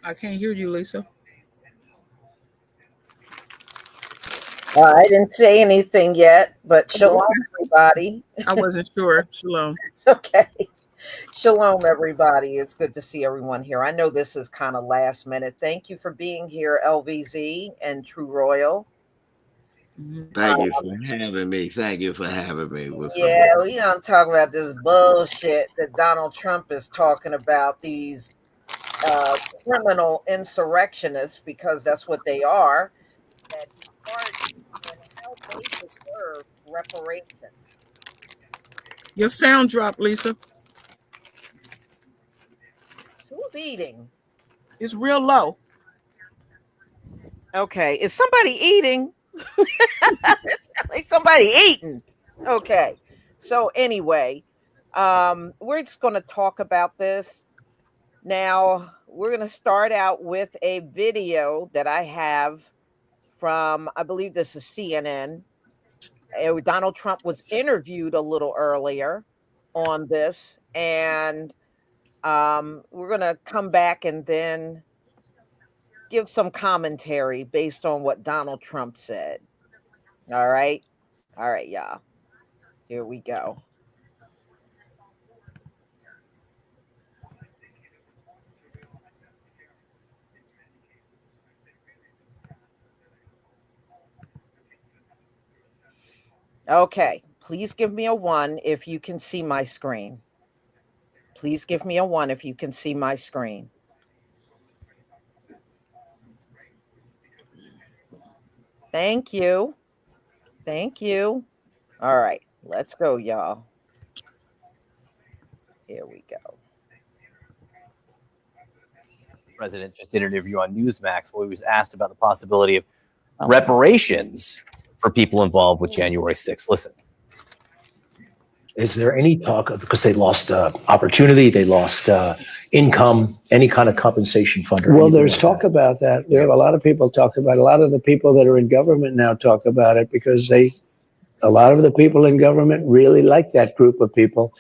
I can't hear you, Lisa. I didn't say anything yet, but Oh, shalom, okay. everybody. I wasn't sure. Shalom. It's okay. Shalom, everybody. It's good to see everyone here. I know this is kind of last minute. Thank you for being here, LVZ and True Royal. Mhm. Thank you for having me. Thank you for having me. What's up? Yeah, we don't talk about this bullshit that Donald Trump is talking about, these uh, criminal insurrectionists, because that's what they are, that he pardoned and how they deserve reparations. Your sound dropped, Lisa. Who's eating? It's real low. Okay, is somebody eating? Like somebody eating. Okay. So anyway, we're just going to talk about this. Now, we're going to start out with a video that I have from, I believe this is CNN. Donald Trump was interviewed a little earlier on this, and we're going to come back and then give some commentary based on what Donald Trump said. All right. All right, y'all. Here we go. Okay, please give me a 1 if you can see my screen. Please give me a 1 if you can see my screen. Thank you. Thank you. All right, let's go, y'all. Here we go. President just did an interview on Newsmax where he was asked about the possibility of reparations for people involved with January 6th. Listen. Is there any talk of, because they lost opportunity, they lost income, any kind of compensation fund? Well, there's talk about that. There are a lot of people talk about it. A lot of the people that are in government now talk about it because a lot of the people in government really like that group of people.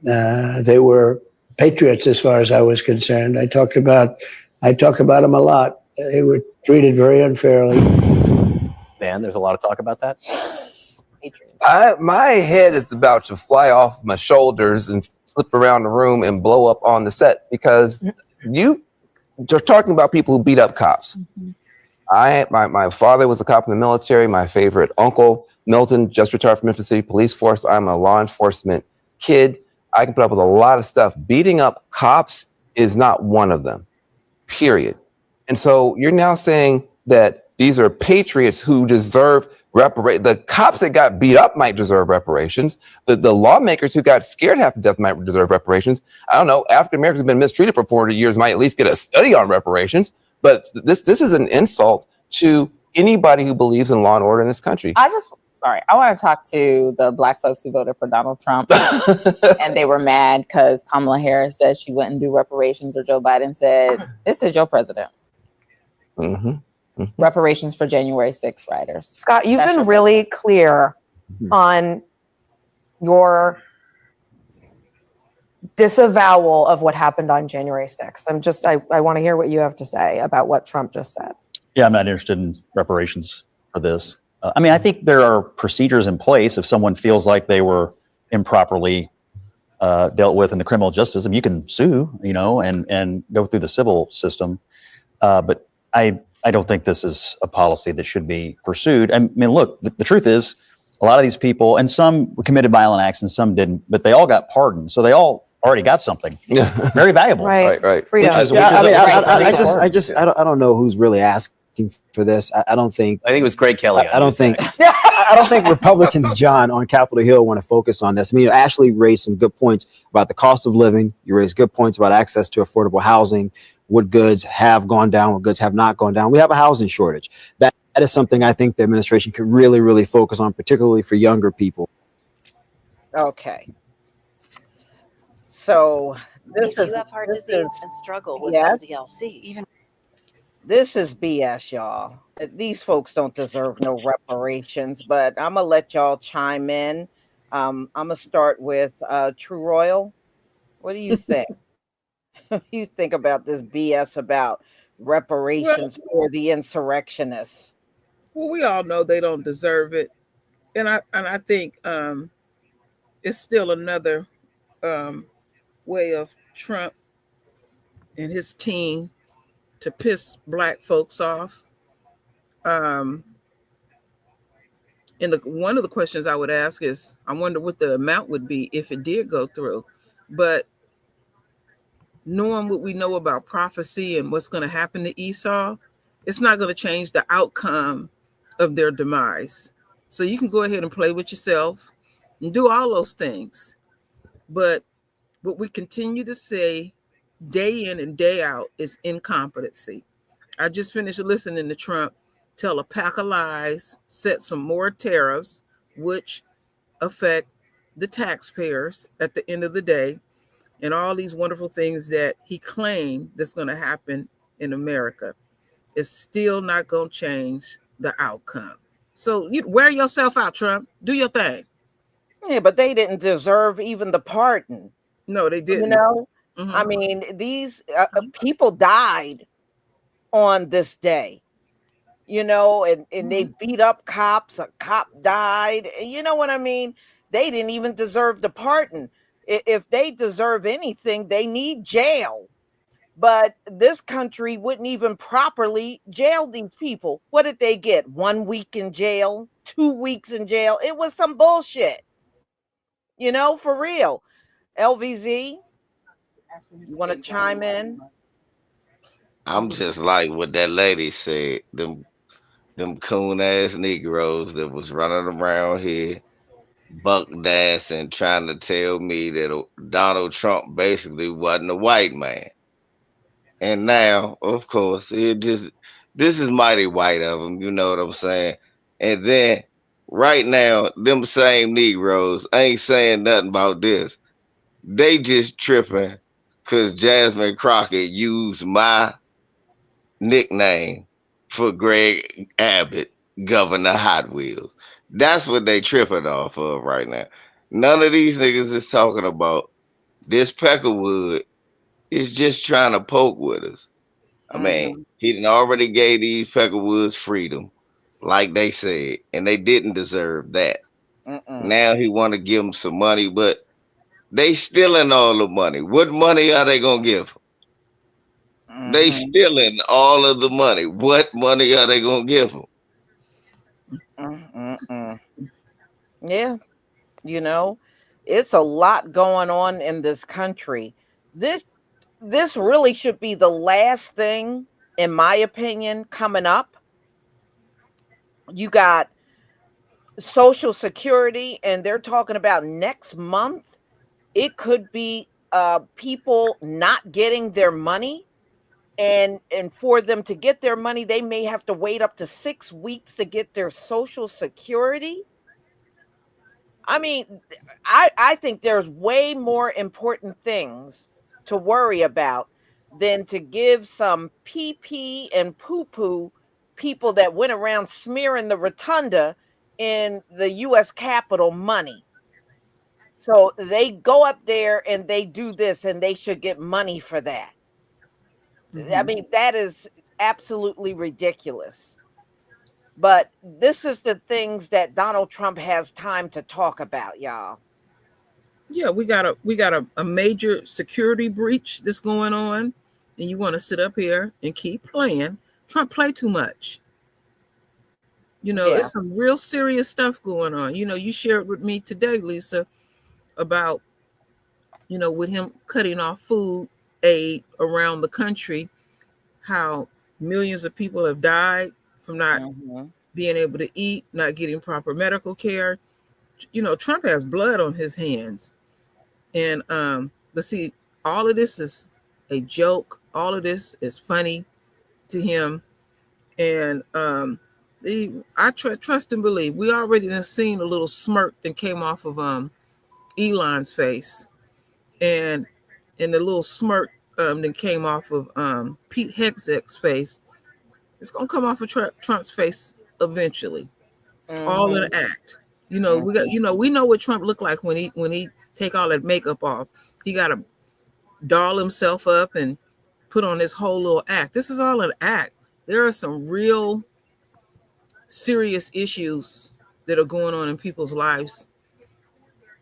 They were patriots as far as I was concerned. I talk about them a lot. They were treated very unfairly. Man, there's a lot of talk about that. My head is about to fly off my shoulders and slip around the room and blow up on the set because you're talking about people who beat up cops. My father was a cop in the military. My favorite uncle, Milton, just retired from Memphis City Police Force. I'm a law enforcement kid. I can put up with a lot of stuff. Beating up cops is not one of them, period. And so you're now saying that these are patriots who deserve reparations. The cops that got beat up might deserve reparations. The lawmakers who got scared half to death might deserve reparations. I don't know. African Americans have been mistreated for 40 years, might at least get a study on reparations. But this is an insult to anybody who believes in law and order in this country. I want to talk to the Black folks who voted for Donald Trump and they were mad because Kamala Harris said she wouldn't do reparations, or Joe Biden said, this is your president. Mm-hmm. Mm-hmm. Reparations for January 6th rioters. Scott, you've been really clear on your disavowal of what happened on January 6th. I want to hear what you have to say about what Trump just said. Yeah, I'm not interested in reparations for this. I think there are procedures in place if someone feels like they were improperly dealt with in the criminal justice system. You can sue, and go through the civil system. But I don't think this is a policy that should be pursued. I mean, look, the truth is, a lot of these people, and some committed violent acts and some didn't, but they all got pardoned. So they all already got something very valuable. Right. Freedom. I don't know who's really asking for this. I don't think. I think it was Greg Kelly. I don't think Republicans, John, on Capitol Hill want to focus on this. I mean, Ashley raised some good points about the cost of living. You raised good points about access to affordable housing. What goods have gone down, what goods have not gone down. We have a housing shortage. That is something I think the administration could really, really focus on, particularly for younger people. Okay. So if you have heart disease and struggle with LDLC, this is BS, y'all. These folks don't deserve no reparations, but I'm gonna let y'all chime in. I'm gonna start with True Royal. What do you think? What do you think about this BS about reparations for the insurrectionists? Well, we all know they don't deserve it, and I think it's still another way of Trump and his team to piss black folks off. And one of the questions I would ask is, I wonder what the amount would be if it did go through. But knowing what we know about prophecy and what's going to happen to Esau, it's not going to change the outcome of their demise. So you can go ahead and play with yourself and do all those things. But what we continue to say day in and day out is incompetency. I just finished listening to Trump tell a pack of lies, set some more tariffs, which affect the taxpayers at the end of the day, and all these wonderful things that he claimed that's going to happen in America. It's still not going to change the outcome. So you wear yourself out, Trump. Do your thing. Yeah, but they didn't deserve even the pardon. No, they didn't. You know, I mean, these people died on this day, you know, and they beat up cops. A cop died. You know what I mean? They didn't even deserve the pardon. If they deserve anything, they need jail. But this country wouldn't even properly jail these people. What did they get? 1 week in jail, 2 weeks in jail? It was some bullshit. You know, for real. LVZ, you want to chime in? I'm just like what that lady said. Them coon ass Negroes that was running around here, buck dancing, trying to tell me that Donald Trump basically wasn't a white man. And now, of course, this is mighty white of them. You know what I'm saying? And then right now, them same Negroes ain't saying nothing about this. They just tripping because Jasmine Crockett used my nickname for Greg Abbott, Governor Hot Wheels. That's what they tripping off of right now. None of these niggas is talking about this Peckerwood is just trying to poke with us. I mean, he done already gave these Peckerwoods freedom, like they said, and they didn't deserve that. Now he want to give them some money, but they stealing all the money. What money are they gonna give? They stealing all of the money. What money are they gonna give them? Yeah, you know, it's a lot going on in this country. This really should be the last thing, in my opinion, coming up. You got Social Security, and they're talking about next month it could be people not getting their money, and for them to get their money, they may have to wait up to 6 weeks to get their Social Security. I mean, I think there's way more important things to worry about than to give some pee and poo people that went around smearing the rotunda in the U.S. Capitol money. So they go up there and they do this, and they should get money for that. I mean, that is absolutely ridiculous. But this is the things that Donald Trump has time to talk about, y'all. Yeah, we got a major security breach that's going on, and you want to sit up here and keep playing. Trump play too much. You know, There's some real serious stuff going on. You know, you shared with me today, Lisa, about, you know, with him cutting off food aid around the country, how millions of people have died from not being able to eat, not getting proper medical care. You know, Trump has blood on his hands. And but see, all of this is a joke. All of this is funny to him. And I trust and believe. We already have seen a little smirk that came off of Elon's face, and the little smirk that came off of Pete Hegseth's face. It's gonna come off of Trump's face eventually. It's all an act. You know, we know what Trump looked like when he take all that makeup off. He got to doll himself up and put on this whole little act. This is all an act. There are some real serious issues that are going on in people's lives.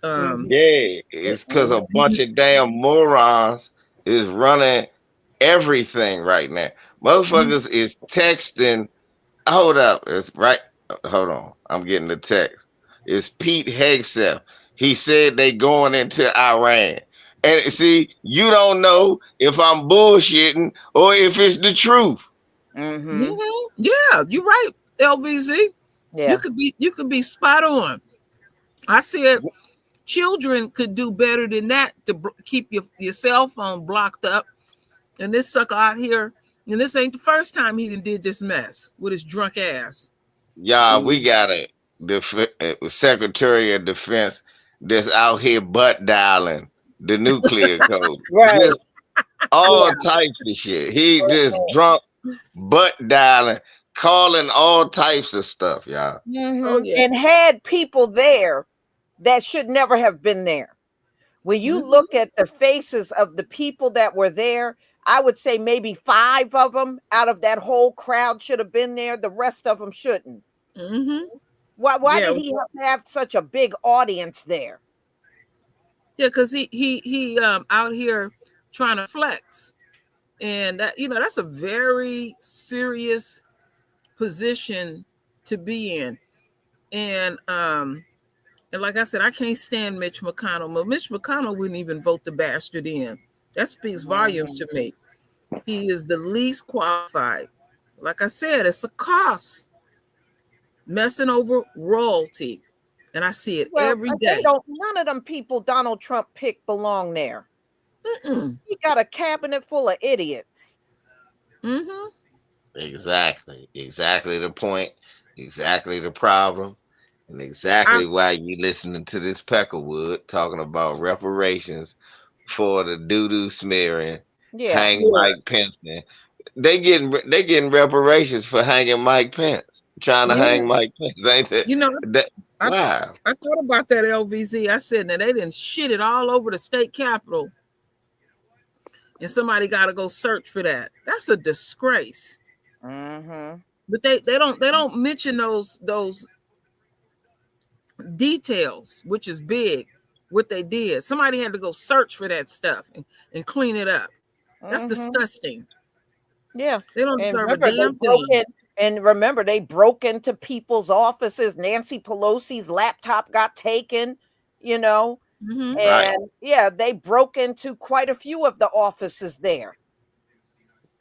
Yeah, it's because a bunch of damn morons is running everything right now. Motherfuckers is texting. Hold up, it's right. Hold on, I'm getting the text. It's Pete Hegseth. He said they going into Iran. And see, you don't know if I'm bullshitting or if it's the truth. Yeah, you're right, LVZ. Yeah. You could be spot on. I said children could do better than that to keep your cell phone blocked up. And this sucker out here, and this ain't the first time he did this mess with his drunk ass. Y'all, we got a Secretary of Defense that's out here butt dialing the nuclear code. Right. Just all types of shit. He just drunk butt dialing, calling all types of stuff, y'all. Oh, yeah. And had people there that should never have been there. When you look at the faces of the people that were there, I would say maybe 5 of them out of that whole crowd should have been there. The rest of them shouldn't. Why did he have to have such a big audience there? Yeah, because he out here trying to flex, and that, you know, that's a very serious position to be in. And like I said, I can't stand Mitch McConnell. But Mitch McConnell wouldn't even vote the bastard in. That speaks volumes to me. He is the least qualified. Like I said, it's a cost. Messing over royalty. And I see it every day. None of them people Donald Trump picked belong there. He got a cabinet full of idiots. Exactly the point, exactly the problem, and exactly why you listening to this Peckerwood talking about reparations for the doo-doo smearing, hang Mike Pence. They getting reparations for hanging Mike Pence, trying to hang Mike Pence, ain't that? You know, wow. I thought about that, LVZ. I said, now they didn't shit it all over the state capitol, and somebody got to go search for that. That's a disgrace. But they don't mention those details, which is big. What they did, somebody had to go search for that stuff and clean it up. That's disgusting. Yeah, they don't deserve a damn thing. And remember, they broke into people's offices. Nancy Pelosi's laptop got taken, you know, and they broke into quite a few of the offices there.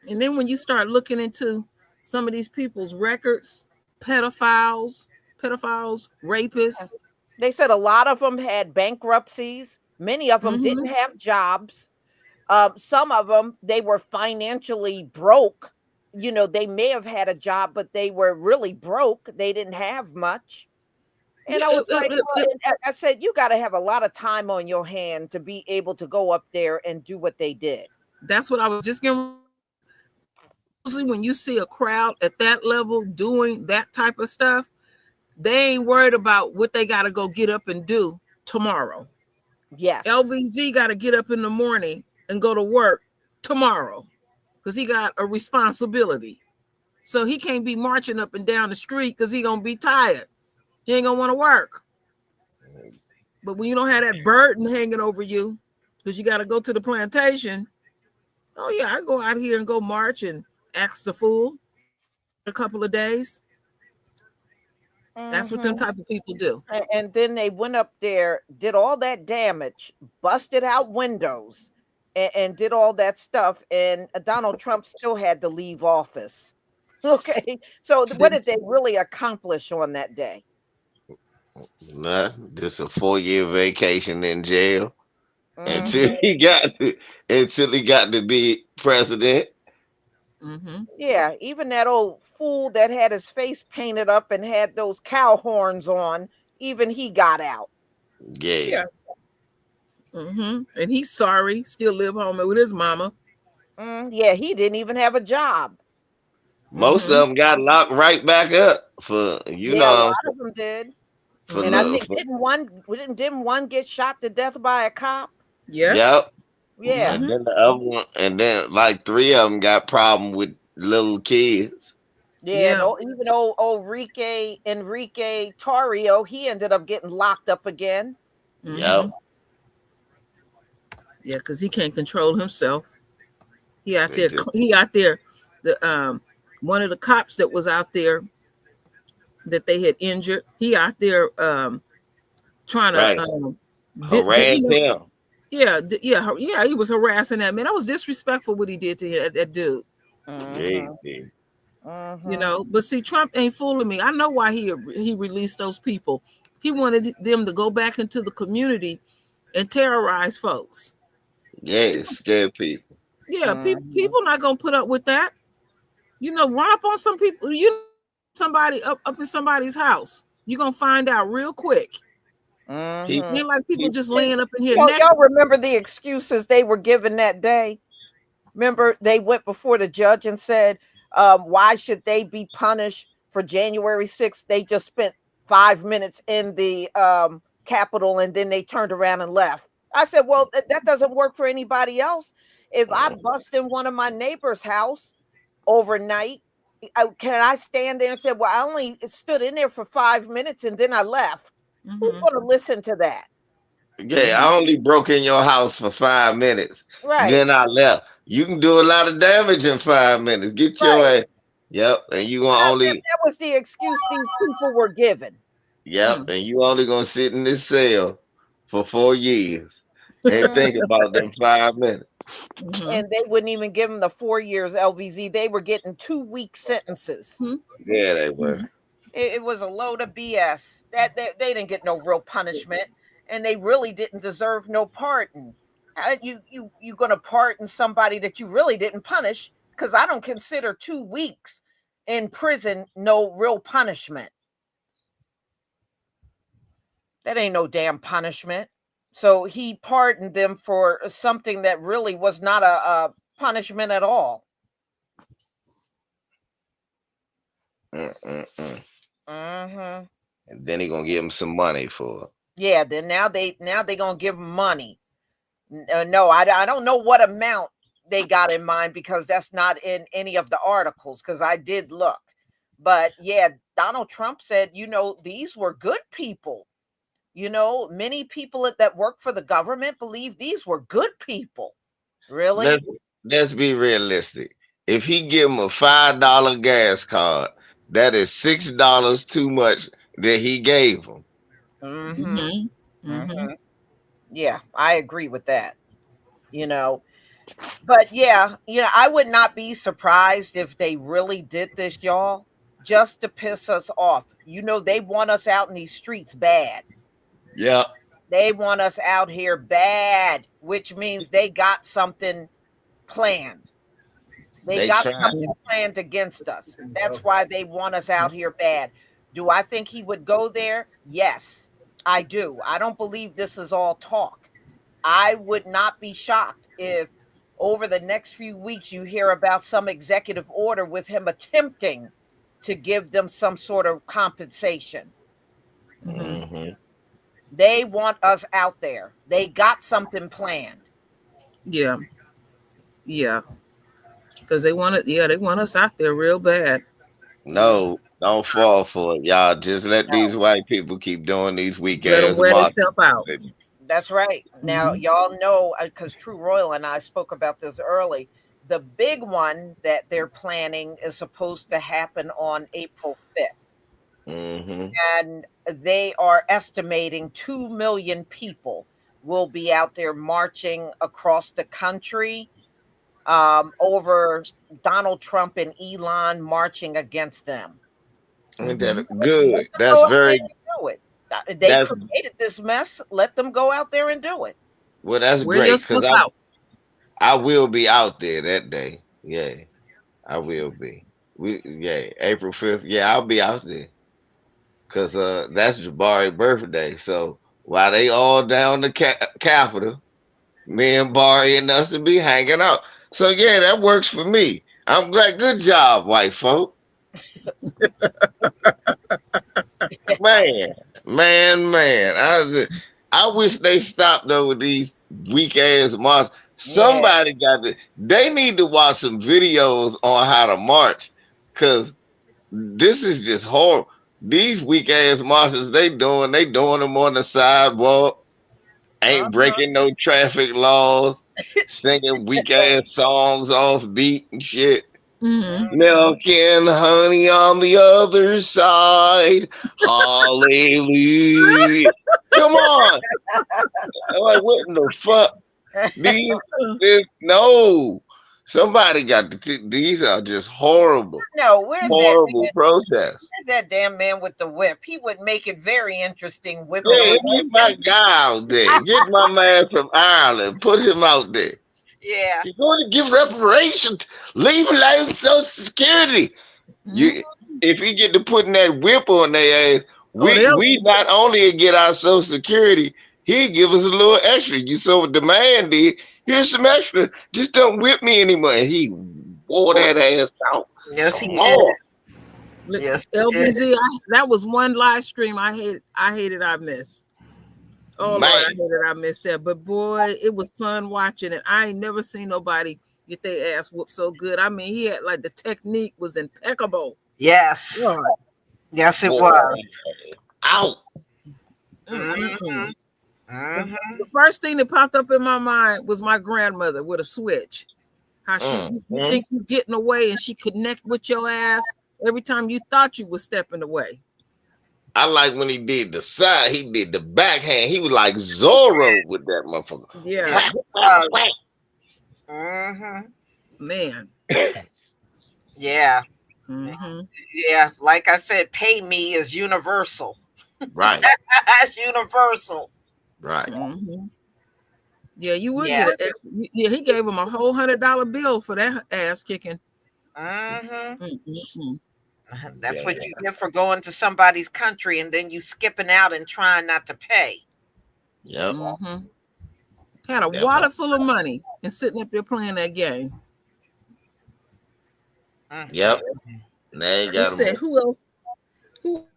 And then when you start looking into some of these people's records, pedophiles, rapists. They said a lot of them had bankruptcies. Many of them didn't have jobs. Some of them, they were financially broke. You know, they may have had a job, but they were really broke. They didn't have much. And I was like, I said, you got to have a lot of time on your hand to be able to go up there and do what they did. That's what I was just getting. When you see a crowd at that level doing that type of stuff, they ain't worried about what they got to go get up and do tomorrow. Yes. LVZ got to get up in the morning and go to work tomorrow because he got a responsibility. So he can't be marching up and down the street because he going to be tired. He ain't going to want to work. But when you don't have that burden hanging over you because you got to go to the plantation, oh yeah, I go out here and go march and act the fool a couple of days. That's what them type of people do. And then they went up there, did all that damage, busted out windows, and did all that stuff. And Donald Trump still had to leave office. Okay. So what did they really accomplish on that day? Nah, just a 4-year vacation in jail until he got to be president. Yeah, even that old fool that had his face painted up and had those cow horns on, even he got out. Yeah. And he's sorry, still live home with his mama. Yeah, he didn't even have a job. Most of them got locked right back up for A lot of them did. And I think didn't one get shot to death by a cop? Yes. Yep. Yeah. And then the other one, and then like 3 of them got problem with little kids. Yeah, no, even old Enrique Tarrio, he ended up getting locked up again. Yep. Yeah, because he can't control himself. He out They there. just- He out there. The one of the cops that was out there that they had injured. He out there trying Right. to Harass him. Yeah, yeah. He was harassing that man. That was disrespectful what he did to him, that dude. Yeah, yeah. You know, but see, Trump ain't fooling me. I know why he released those people. He wanted them to go back into the community and terrorize folks. Yeah, scare people. Yeah, people not gonna put up with that. You know, run up on some people. Somebody up in somebody's house. You're gonna find out real quick. Ain't like people just laying up in here. Y'all remember the excuses they were given that day? Remember, they went before the judge and said, why should they be punished for January 6th? They just spent 5 minutes in the Capitol and then they turned around and left. I said, well, that doesn't work for anybody else. If I bust in one of my neighbor's house overnight, can I stand there and say, well, I only stood in there for 5 minutes and then I left? Who's going to listen to that? Yeah, I only broke in your house for 5 minutes. Right. Then I left. You can do a lot of damage in 5 minutes. Get your ass. Yep. And you gonna only that was the excuse these people were given. Yep. And you only gonna sit in this cell for 4 years and think about them 5 minutes. And they wouldn't even give them the 4 years LVZ. They were getting 2-week sentences. Yeah, they were. It was a load of BS. That they didn't get no real punishment, and they really didn't deserve no pardon. You gonna pardon somebody that you really didn't punish? Because I don't consider 2 weeks in prison no real punishment. That ain't no damn punishment. So he pardoned them for something that really was not a punishment at all. And then he gonna give him some money for it. Yeah, then now they gonna give him money. No, I don't know what amount they got in mind because that's not in any of the articles because I did look. But yeah, Donald Trump said, these were good people. Many people that work for the government believe these were good people. Really? Let's be realistic. If he give him a $5 gas card, that is $6 too much that he gave him. Yeah, I agree with that. But yeah, I would not be surprised if they really did this, y'all, just to piss us off. They want us out in these streets bad. Yeah. They want us out here bad, which means they got something planned. They got something planned against us. That's why they want us out here bad. Do I think he would go there? Yes, I do. I don't believe this is all talk. I would not be shocked if over the next few weeks you hear about some executive order with him attempting to give them some sort of compensation. They want us out there. They got something planned. Yeah. Because they want it. Yeah, they want us out there real bad. No, don't fall for it, y'all. Just let these white people keep doing these weak Let them ass wear marches. themselves out. That's right. Now, y'all know, because True Royal and I spoke about this early, the big one that they're planning is supposed to happen on April 5th. And they are estimating 2 million people will be out there marching across the country over Donald Trump and Elon marching against them. Good. That's very good. They created this mess. Let them go out there and do it. Well, that's great because I will be out there that day. Yeah, I will be. April 5th. Yeah, I'll be out there because that's Jabari's birthday. So while they all down the Capitol, me and Barry and us will be hanging out. So yeah, that works for me. I'm glad. Good job, white folk. Man. I wish they stopped though with these weak ass marches. Somebody got to. They need to watch some videos on how to march, because this is just horrible. These weak ass marches they doing them on the sidewalk. Ain't breaking no traffic laws, singing weak ass songs off beat and shit. Milk and honey on the other side. Hallelujah. Come on. I'm like, what in the fuck? No. Somebody got these are just horrible. No, where's horrible that protests. Where's that damn man with the whip? He would make it very interesting. Whip. Yeah, get my guy out there. Get my man from Ireland. Put him out there. Yeah. You're going to give reparations. Leave alone Social Security. If he get to putting that whip on their ass, we not only get our Social Security, he give us a little extra. You saw what the man did. Here's some extra. Just don't whip me anymore. He wore that ass out. Yes, he did. Yes, LBZ, that was one live stream I hated I missed. Oh, Man. Lord, I hated I missed that. But boy, it was fun watching it. I ain't never seen nobody get their ass whooped so good. I mean, he had like the technique was impeccable. Yes. God. Yes, it was. Out. The first thing that popped up in my mind was my grandmother with a switch. How she you think you getting away and she connect with your ass every time you thought you was stepping away. I like when he did the side, he did the backhand. He was like Zorro with that motherfucker. Yeah. Man. Yeah. Yeah. Like I said, pay me is universal. Right. That's universal. Right. Yeah, you would get it. Yeah, he gave him a whole $100 bill for that ass kicking. That's what you get for going to somebody's country and then you skipping out and trying not to pay. Yep. Had a wallet full of money and sitting up there playing that game. Yep. They got said, who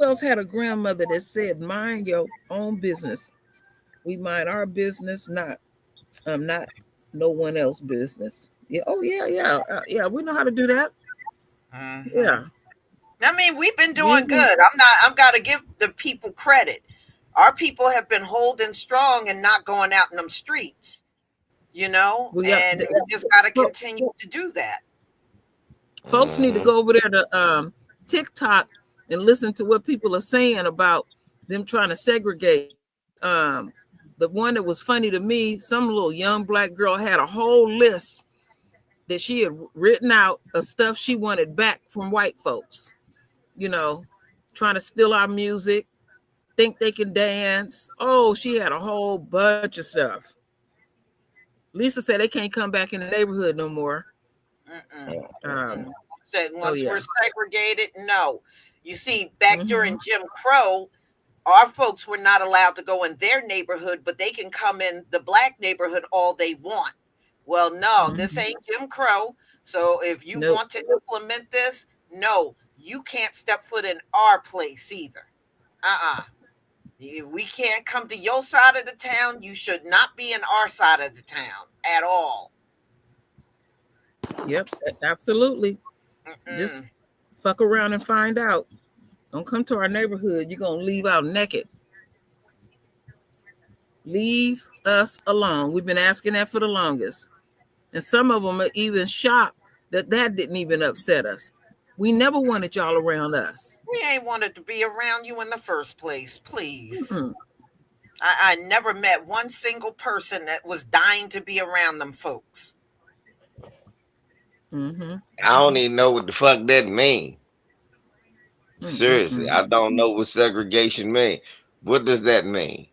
else had a grandmother that said, mind your own business? We mind our business, not no one else's business. Yeah. Oh yeah. We know how to do that. Yeah. I mean, we've been doing good. I've got to give the people credit. Our people have been holding strong and not going out in them streets, and we just got to continue to do that. Folks need to go over there to TikTok and listen to what people are saying about them trying to segregate. The one that was funny to me, some little young black girl had a whole list that she had written out of stuff she wanted back from white folks. Trying to steal our music, think they can dance. Oh, she had a whole bunch of stuff. Lisa said they can't come back in the neighborhood no more. Said once we're segregated, no. You see, back during Jim Crow, our folks were not allowed to go in their neighborhood, but they can come in the black neighborhood all they want. Well, no, this ain't Jim Crow. So if you want to implement this, no, you can't step foot in our place either. If we can't come to your side of the town, you should not be in our side of the town at all. Yep, absolutely. Just fuck around and find out. Don't come to our neighborhood. You're going to leave out naked. Leave us alone. We've been asking that for the longest. And some of them are even shocked that didn't even upset us. We never wanted y'all around us. We ain't wanted to be around you in the first place, please. I never met one single person that was dying to be around them folks. I don't even know what the fuck that mean. Seriously, I don't know what segregation mean. What does that mean?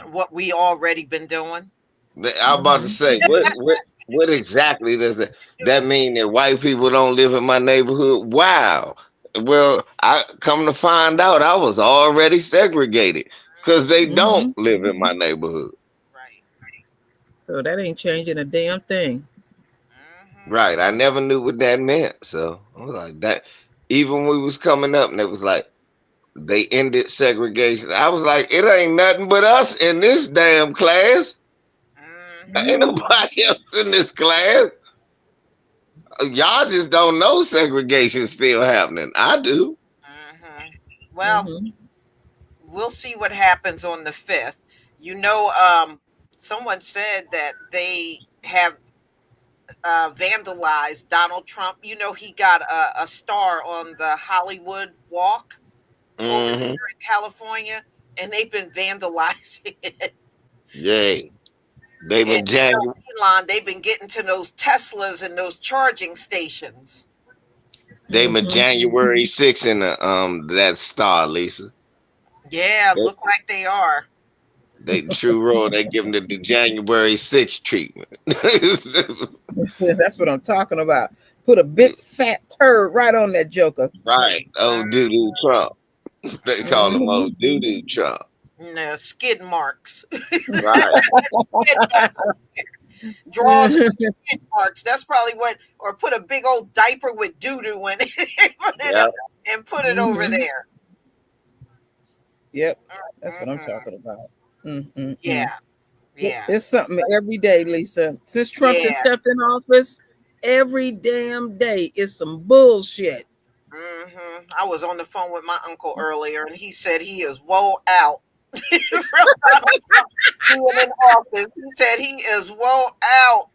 What we already been doing. I'm about to say, what exactly does that mean? That white people don't live in my neighborhood? Wow. Well, I come to find out I was already segregated because they don't live in my neighborhood. Right. So that ain't changing a damn thing. Right. I never knew what that meant. So I was like that. Even when we was coming up and it was like they ended segregation. I was like, it ain't nothing but us in this damn class. Ain't nobody else in this class. Y'all just don't know segregation still happening. I do. Well, we'll see what happens on the 5th. Someone said that they have vandalized Donald Trump. He got a star on the Hollywood Walk over here in California, and they've been vandalizing it. Yay. They've been Elon, they've been getting to those Teslas and those charging stations. They've been January 6th in that star, Lisa. Yeah, look like they are. They true roll. They give them the January 6th treatment. That's what I'm talking about. Put a big fat turd right on that joker. Right. Oh, doo-doo Trump. They call him old doo-doo Trump. No, skid marks. Right. Draws skid marks. That's probably what, or put a big old diaper with doo-doo in it and put it over there. Yep. That's what I'm talking about. Yeah. It's something every day, Lisa. Since Trump has stepped in office, every damn day is some bullshit. I was on the phone with my uncle earlier, and he said he is woe out. He said he is woe out.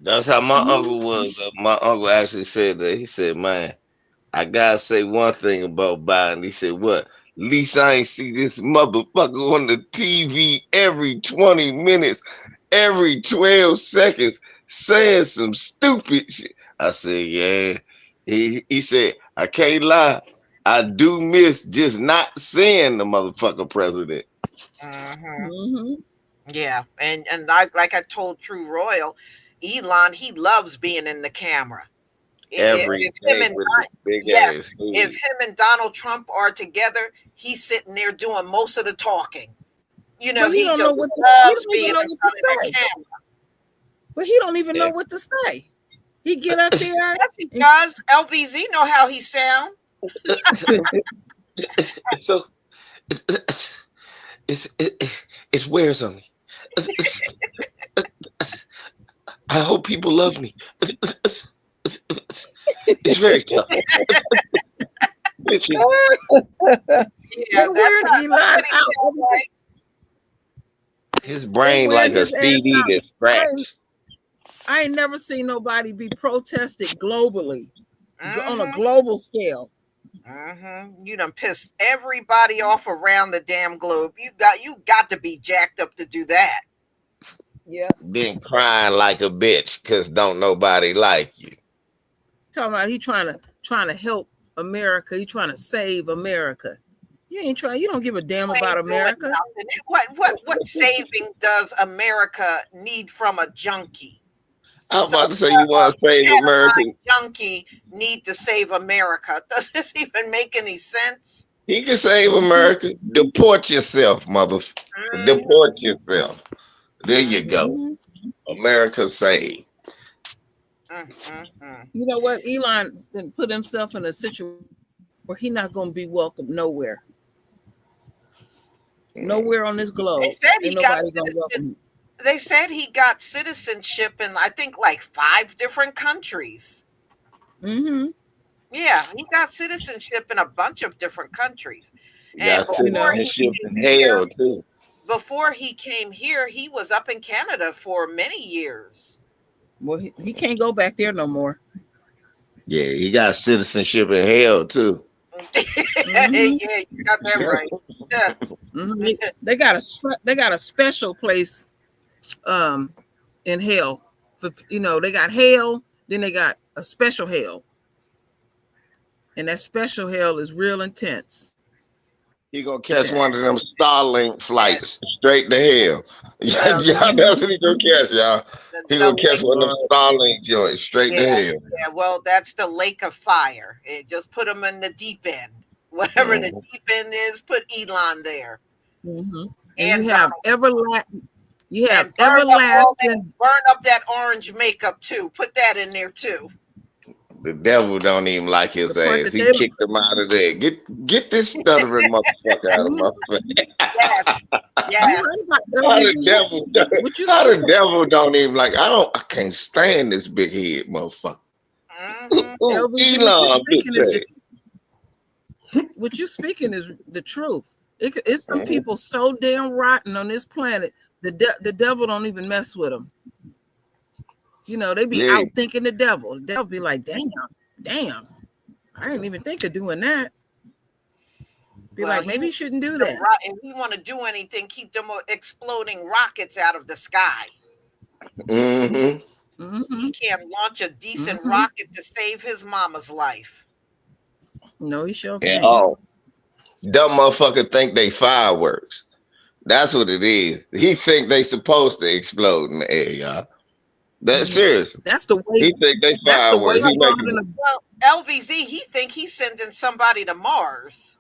That's how my uncle was. My uncle actually said that. He said, man, I gotta say one thing about Biden. He said, what? At least I ain't see this motherfucker on the TV every 20 minutes, every 12 seconds, saying some stupid shit. I said, yeah. He said, I can't lie. I do miss just not seeing the motherfucker president. Yeah, and like I told True Royal, Elon, he loves being in the camera. If him and Donald Trump are together, he's sitting there doing most of the talking. He just loves being in front of the camera. But he don't even know what to say. He get up there. Yes, he does. LVZ know how he sound. So it wears on me. I hope people love me. It's very tough. His brain like a CD that's scratched. I ain't never seen nobody be protested globally on a global scale. You done pissed everybody off around the damn globe. You got to be jacked up to do that. Yeah. Then crying like a bitch because don't nobody like you. Talking about he trying to help America. He trying to save America. You ain't trying. You don't give a damn about America. What saving does America need from a junkie? I was about to say you want to save America. Junkie need to save America. Does this even make any sense? He can save America. Deport yourself, motherfucker. Deport yourself. There you go. America saved. You know what? Elon put himself in a situation where he's not going to be welcome nowhere. Nowhere on this globe. They said he got citizenship in, I think, like 5 different countries. Yeah, he got citizenship in a bunch of different countries. Got citizenship in hell, too. Before he came here, he was up in Canada for many years. Well, he can't go back there no more. Yeah, he got citizenship in hell, too. Yeah, you got that right. Yeah. They got a special place in hell. For, they got hell, then they got a special hell. And that special hell is real intense. He gonna catch one of them Starlink flights straight to hell. Y'all that's what he gonna catch, y'all. He gonna catch one of them Starlink joints straight to hell. Yeah, well, that's the lake of fire. Just put him in the deep end. Whatever the deep end is, put Elon there. And you have everlasting. Burn up that orange makeup too. Put that in there too. The devil don't even like his The part ass. that He they kicked him out of there. Get this stuttering motherfucker out of my face. Yes, you yes. heard about How the LBZ? devil? What you How the speaking? devil don't even like? I can't stand this big head motherfucker. Mhm. Ooh, LBZ, Elon, bitch ass. what you speaking is the truth. It's some people so damn rotten on this planet. The devil don't even mess with them. You know, they be Yeah, out thinking the devil. The devil be like, damn, I didn't even think of doing that. Be Well, like, maybe you shouldn't do the that. if we want to do anything, keep them exploding rockets out of the sky. He can't launch a decent rocket to save his mama's life. No, he sure and can't. oh, dumb motherfucker think they fireworks. That's what it is. He think they supposed to explode in the air, y'all. That's serious. That's the way. He think they That's the way. fireworks. He making Well, LVZ, he think he's sending somebody to Mars.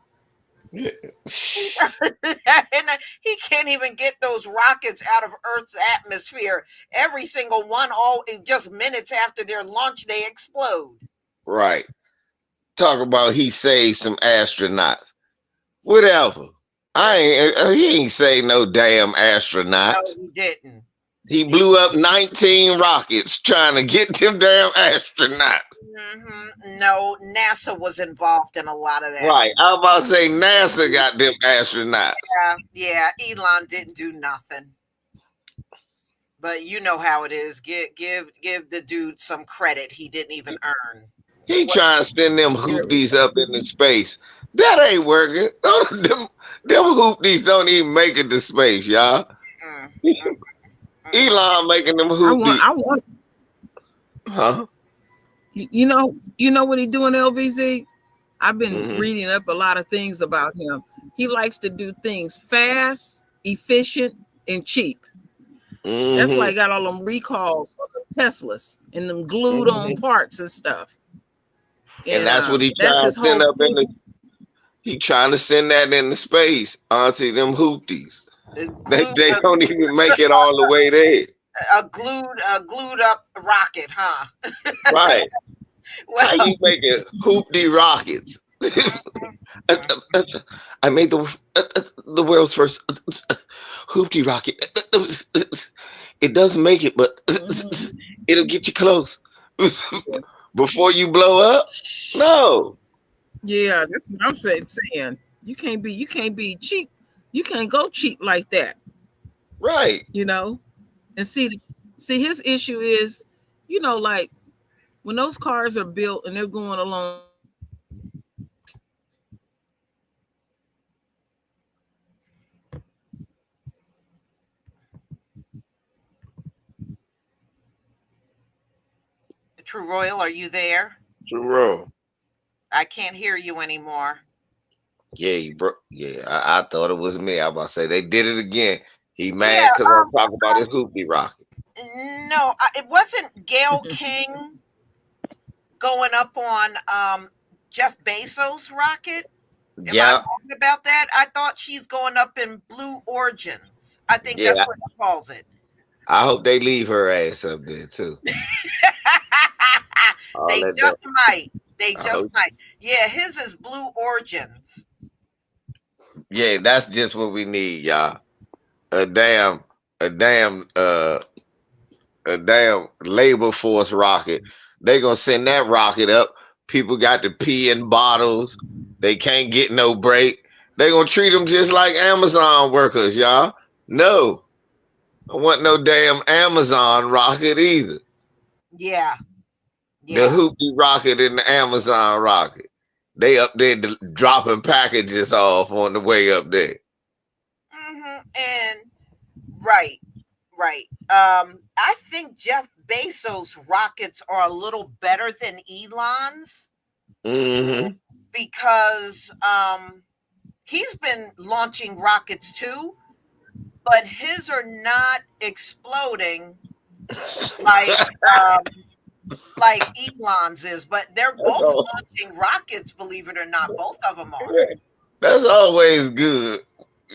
yeah. And he can't even get those rockets out of Earth's atmosphere. Every single one, all in just minutes after their launch, they explode. Right. Talk about he saved some astronauts. Whatever. He ain't saved no damn astronauts. No, he didn't. He blew up 19 rockets trying to get them damn astronauts. No, NASA was involved in a lot of that. Right. I was about to say NASA got them astronauts. Yeah. Elon didn't do nothing. But you know how it is. Give the dude some credit he didn't even earn. He trying to send them hoopties up into space. That ain't working. Them hoopties don't even make it to space, y'all. Elon making them hoopties. I want. Huh? You know what he doing, LVZ? I've been reading up a lot of things about him. He likes to do things fast, efficient, and cheap. That's why he got all them recalls of the Teslas and them glued on parts and stuff. And that's what he trying to send up in the. He trying to send that into space onto them hoopties. They don't even make it all the way there. A glued up rocket, huh? Right. Well, how you make it hoopty rockets? I made the world's first hoopty rocket. It doesn't make it, but it'll get you close. Before you blow up? No. Yeah, that's what I'm saying. You can't be cheap. You can't go cheap like that. Right. You know? And see his issue is, like when those cars are built and they're going along. True Royal, are you there? True Royal. I can't hear you anymore. Yeah, I thought it was me. I was about to say they did it again. He mad because I'm talking about his hoopty rocket. No, it wasn't Gail King going up on Jeff Bezos' rocket. Am I wrong about that? I thought she's going up in Blue Origins. I think that's what he calls it. I hope they leave her ass up there too. They just might. They just might. Yeah, his is Blue Origins. Yeah, that's just what we need, y'all. A damn labor force rocket. They gonna send that rocket up. People got to pee in bottles. They can't get no break. They gonna treat them just like Amazon workers, y'all. No, I want no damn Amazon rocket either. Yeah. The hoopty rocket and the Amazon rocket. They up there dropping packages off on the way up there. And right. I think Jeff Bezos' rockets are a little better than Elon's. Because he's been launching rockets too, but his are not exploding like Elon's is, but they're both launching rockets, believe it or not. Both of them are. That's always good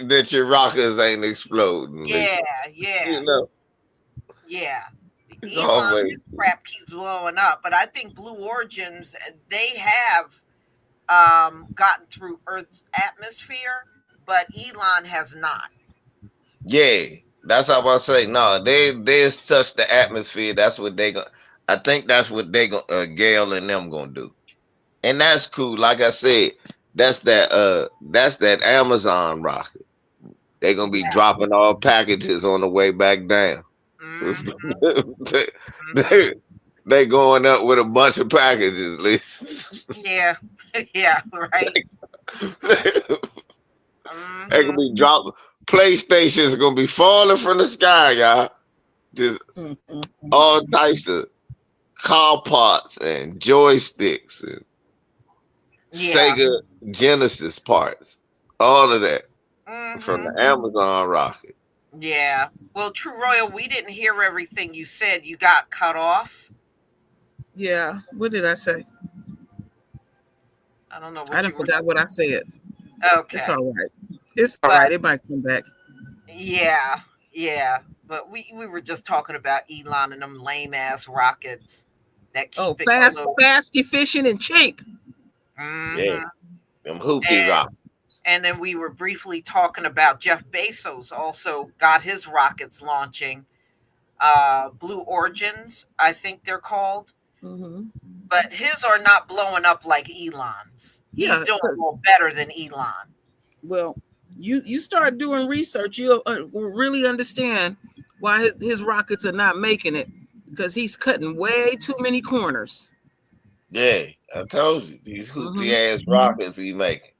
that your rockets ain't exploding. Yeah. You know? Yeah. Elon, his crap keeps blowing up, but I think Blue Origins, they have gotten through Earth's atmosphere, but Elon has not. Yeah, that's how I say. No, they touch the atmosphere. That's what they going I think that's what they going Gail and them gonna do, and that's cool. Like I said, that's that Amazon rocket. They gonna be dropping all packages on the way back down. They going up with a bunch of packages, at least. Yeah, yeah, right. They gonna be dropping. PlayStation's gonna be falling from the sky, y'all. Just all types of car parts and joysticks and Sega Genesis parts, all of that from the Amazon rocket. Yeah. Well, True Royal, we didn't hear everything you said. You got cut off. Yeah. What did I say? I don't know. I done forgot what I said. Okay. It's all right. It's all right. It might come back. Yeah. Yeah. But we were just talking about Elon and them lame ass rockets that keep fast, efficient, and cheap. Yeah. Them hoopty rockets. And then we were briefly talking about Jeff Bezos also got his rockets launching. Blue Origins, I think they're called. But his are not blowing up like Elon's. He's doing more better than Elon. Well, you start doing research, you'll really understand why his rockets are not making it, because he's cutting way too many corners. Yeah, I told you these hoopty ass rockets he making.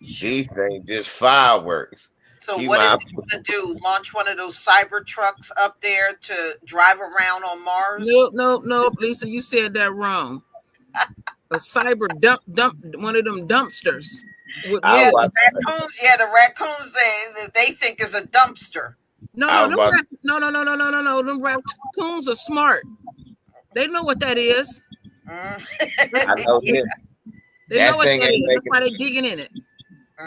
These things just fireworks. So what is he going to do? Launch one of those cyber trucks up there to drive around on Mars? No, Lisa, you said that wrong. A cyber dump, one of them dumpsters. Yeah, the raccoons. Yeah, the raccoons they think is a dumpster. No. Them raccoons are smart. They know what that is. I know this. They know what that is. That's why they're digging in it.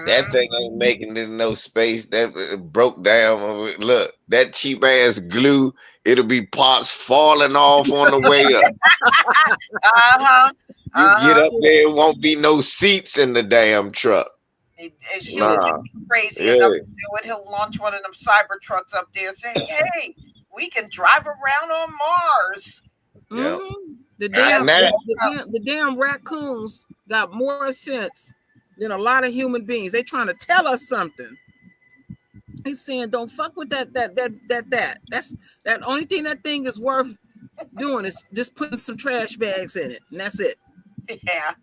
That thing ain't making it in no space. That broke down. Look, that cheap ass glue. It'll be parts falling off on the way up. You get up there, it won't be no seats in the damn truck. He'll be crazy enough to do it. He'll launch one of them cyber trucks up there, saying, "Hey, we can drive around on Mars." Yeah. The damn raccoons got more sense than a lot of human beings. They trying to tell us something. He's saying, "Don't fuck with that. That's that only thing that thing is worth doing is just putting some trash bags in it, and that's it." Yeah.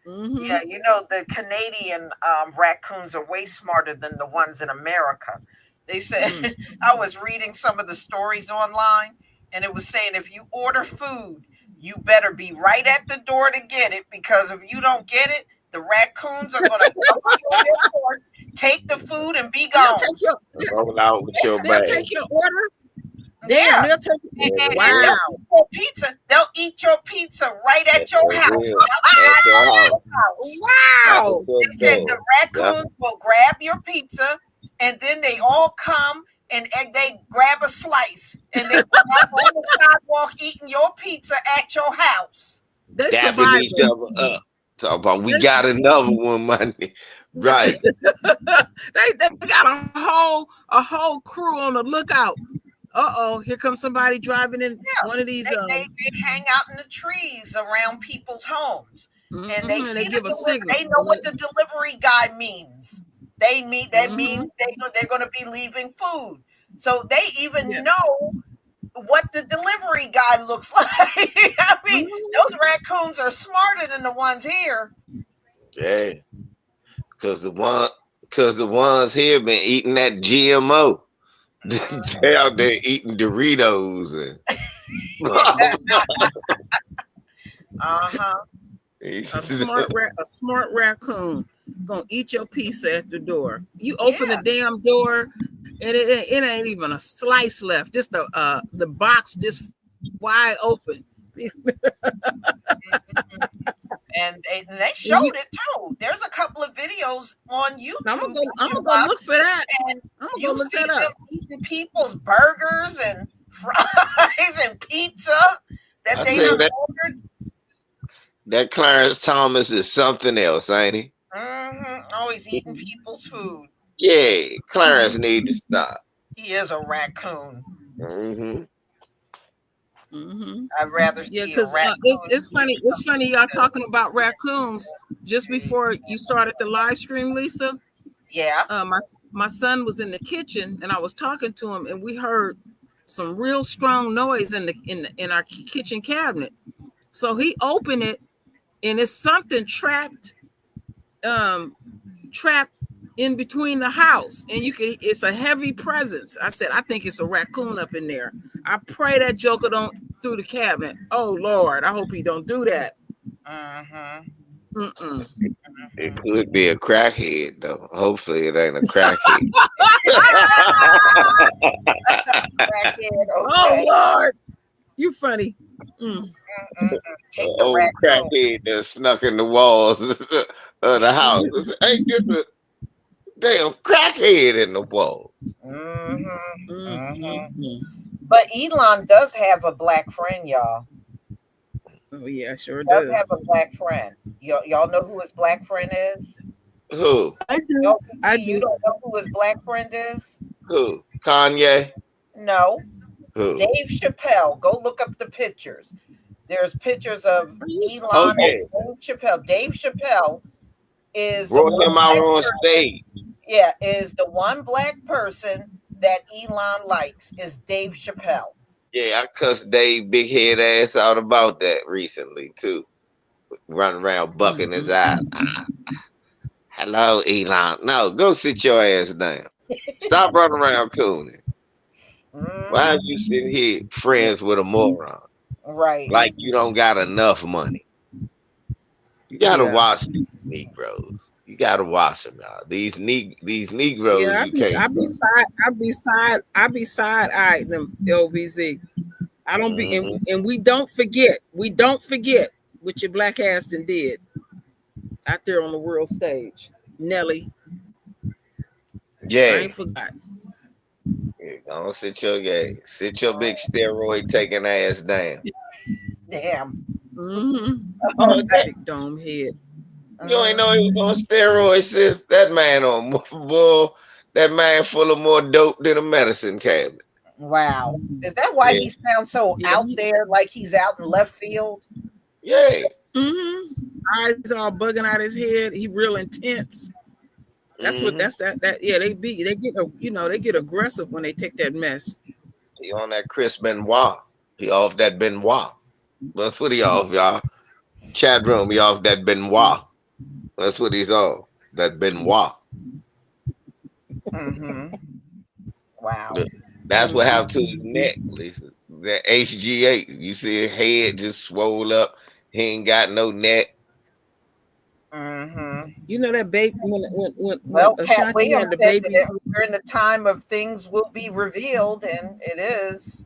Yeah, you know, the Canadian raccoons are way smarter than the ones in America. They said, I was reading some of the stories online, and it was saying if you order food, you better be right at the door to get it, because if you don't get it, the raccoons are going to take the food and be gone. Roll out with your bag. They'll take your order. Yeah, they'll take it. Wow. They'll eat your pizza right at your house. Wow. They said the raccoons will grab your pizza, and then they all come and they grab a slice, and they come up on the sidewalk eating your pizza at your house. They dapping each other up. Talk about we got another one, money. Right. they got a whole crew on the lookout. Here comes somebody driving in one of these. They hang out in the trees around people's homes, and they see give a signal. They know what the delivery guy means. That means they're going to be leaving food. So they even know what the delivery guy looks like. I mean, those raccoons are smarter than the ones here. Yeah, because the ones here been eating that GMO. They're out there eating Doritos and a smart raccoon gonna eat your pizza at the door. You open the damn door, and it ain't even a slice left. Just the box just wide open. And they showed it too. There's a couple of videos on YouTube. I'm gonna go look for that. And I'm gonna you go look see that them up. eating people's burgers and fries and pizza that I they tell you done that, ordered. that Clarence Thomas is something else, ain't he? Always eating people's food. Yeah, Clarence need to stop. He is a raccoon. Mm-hmm. I'd rather Yeah, see a because raccoon. it's funny. It's funny y'all talking about raccoons just before you started the live stream, Lisa. Yeah. My son was in the kitchen and I was talking to him and we heard some real strong noise in our kitchen cabinet. So he opened it and it's something trapped in between the house, and it's a heavy presence. I said, I think it's a raccoon up in there. I pray that joker don't through the cabinet. Oh Lord, I hope he don't do that. It could be a crackhead though. Hopefully it ain't a crackhead. Crackhead, Oh Lord, you funny. Take An the old raccoon. crackhead that snuck in the walls of the house. Ain't this a damn crackhead in the wall? But Elon does have a black friend, y'all. Oh yeah, sure Does does. have a black friend. Y'all know who his black friend is? Who? I do. You don't know who his black friend is? Who? Kanye? No. Who? Dave Chappelle. Go look up the pictures. There's pictures of Elon and Dave Chappelle. Dave Chappelle is the Brought one him out black on person- stage. Yeah, is the one black person that Elon likes is Dave Chappelle. Yeah, I cussed Dave big head ass out about that recently too. Running around bucking his eyes. Hello, Elon. No, go sit your ass down. Stop running around cooning. Why are you sitting here friends with a moron? Right. Like you don't got enough money. You gotta watch these Negroes. You gotta watch them, y'all. These Negroes, Yeah, you can't. I be side-eyeing them, LVZ. I don't be, and we don't forget what your black ass done did out there on the world stage, Nelly. Yeah. I ain't forgot. Yeah, don't sit your big steroid taking ass down. Damn. Big dome head. You ain't know he was on steroids, sis. That man on bull. That man full of more dope than a medicine cabinet. Wow. Is that why he sounds so out there, like he's out in left field? Yeah. Eyes all bugging out his head. He real intense. That's what yeah, they get aggressive when they take that mess. He on that Chris Benoit. He off that Benoit. That's what he off, y'all. Chat room, he off that Benoit. That's what he's off. That Benoit. Wow. That's what happened to his neck, Lisa. That HGH. You see his head just swole up. He ain't got no neck. You know that baby Well, Pat Ashanti Williams had the said baby. that during the time of things will be revealed, and it is.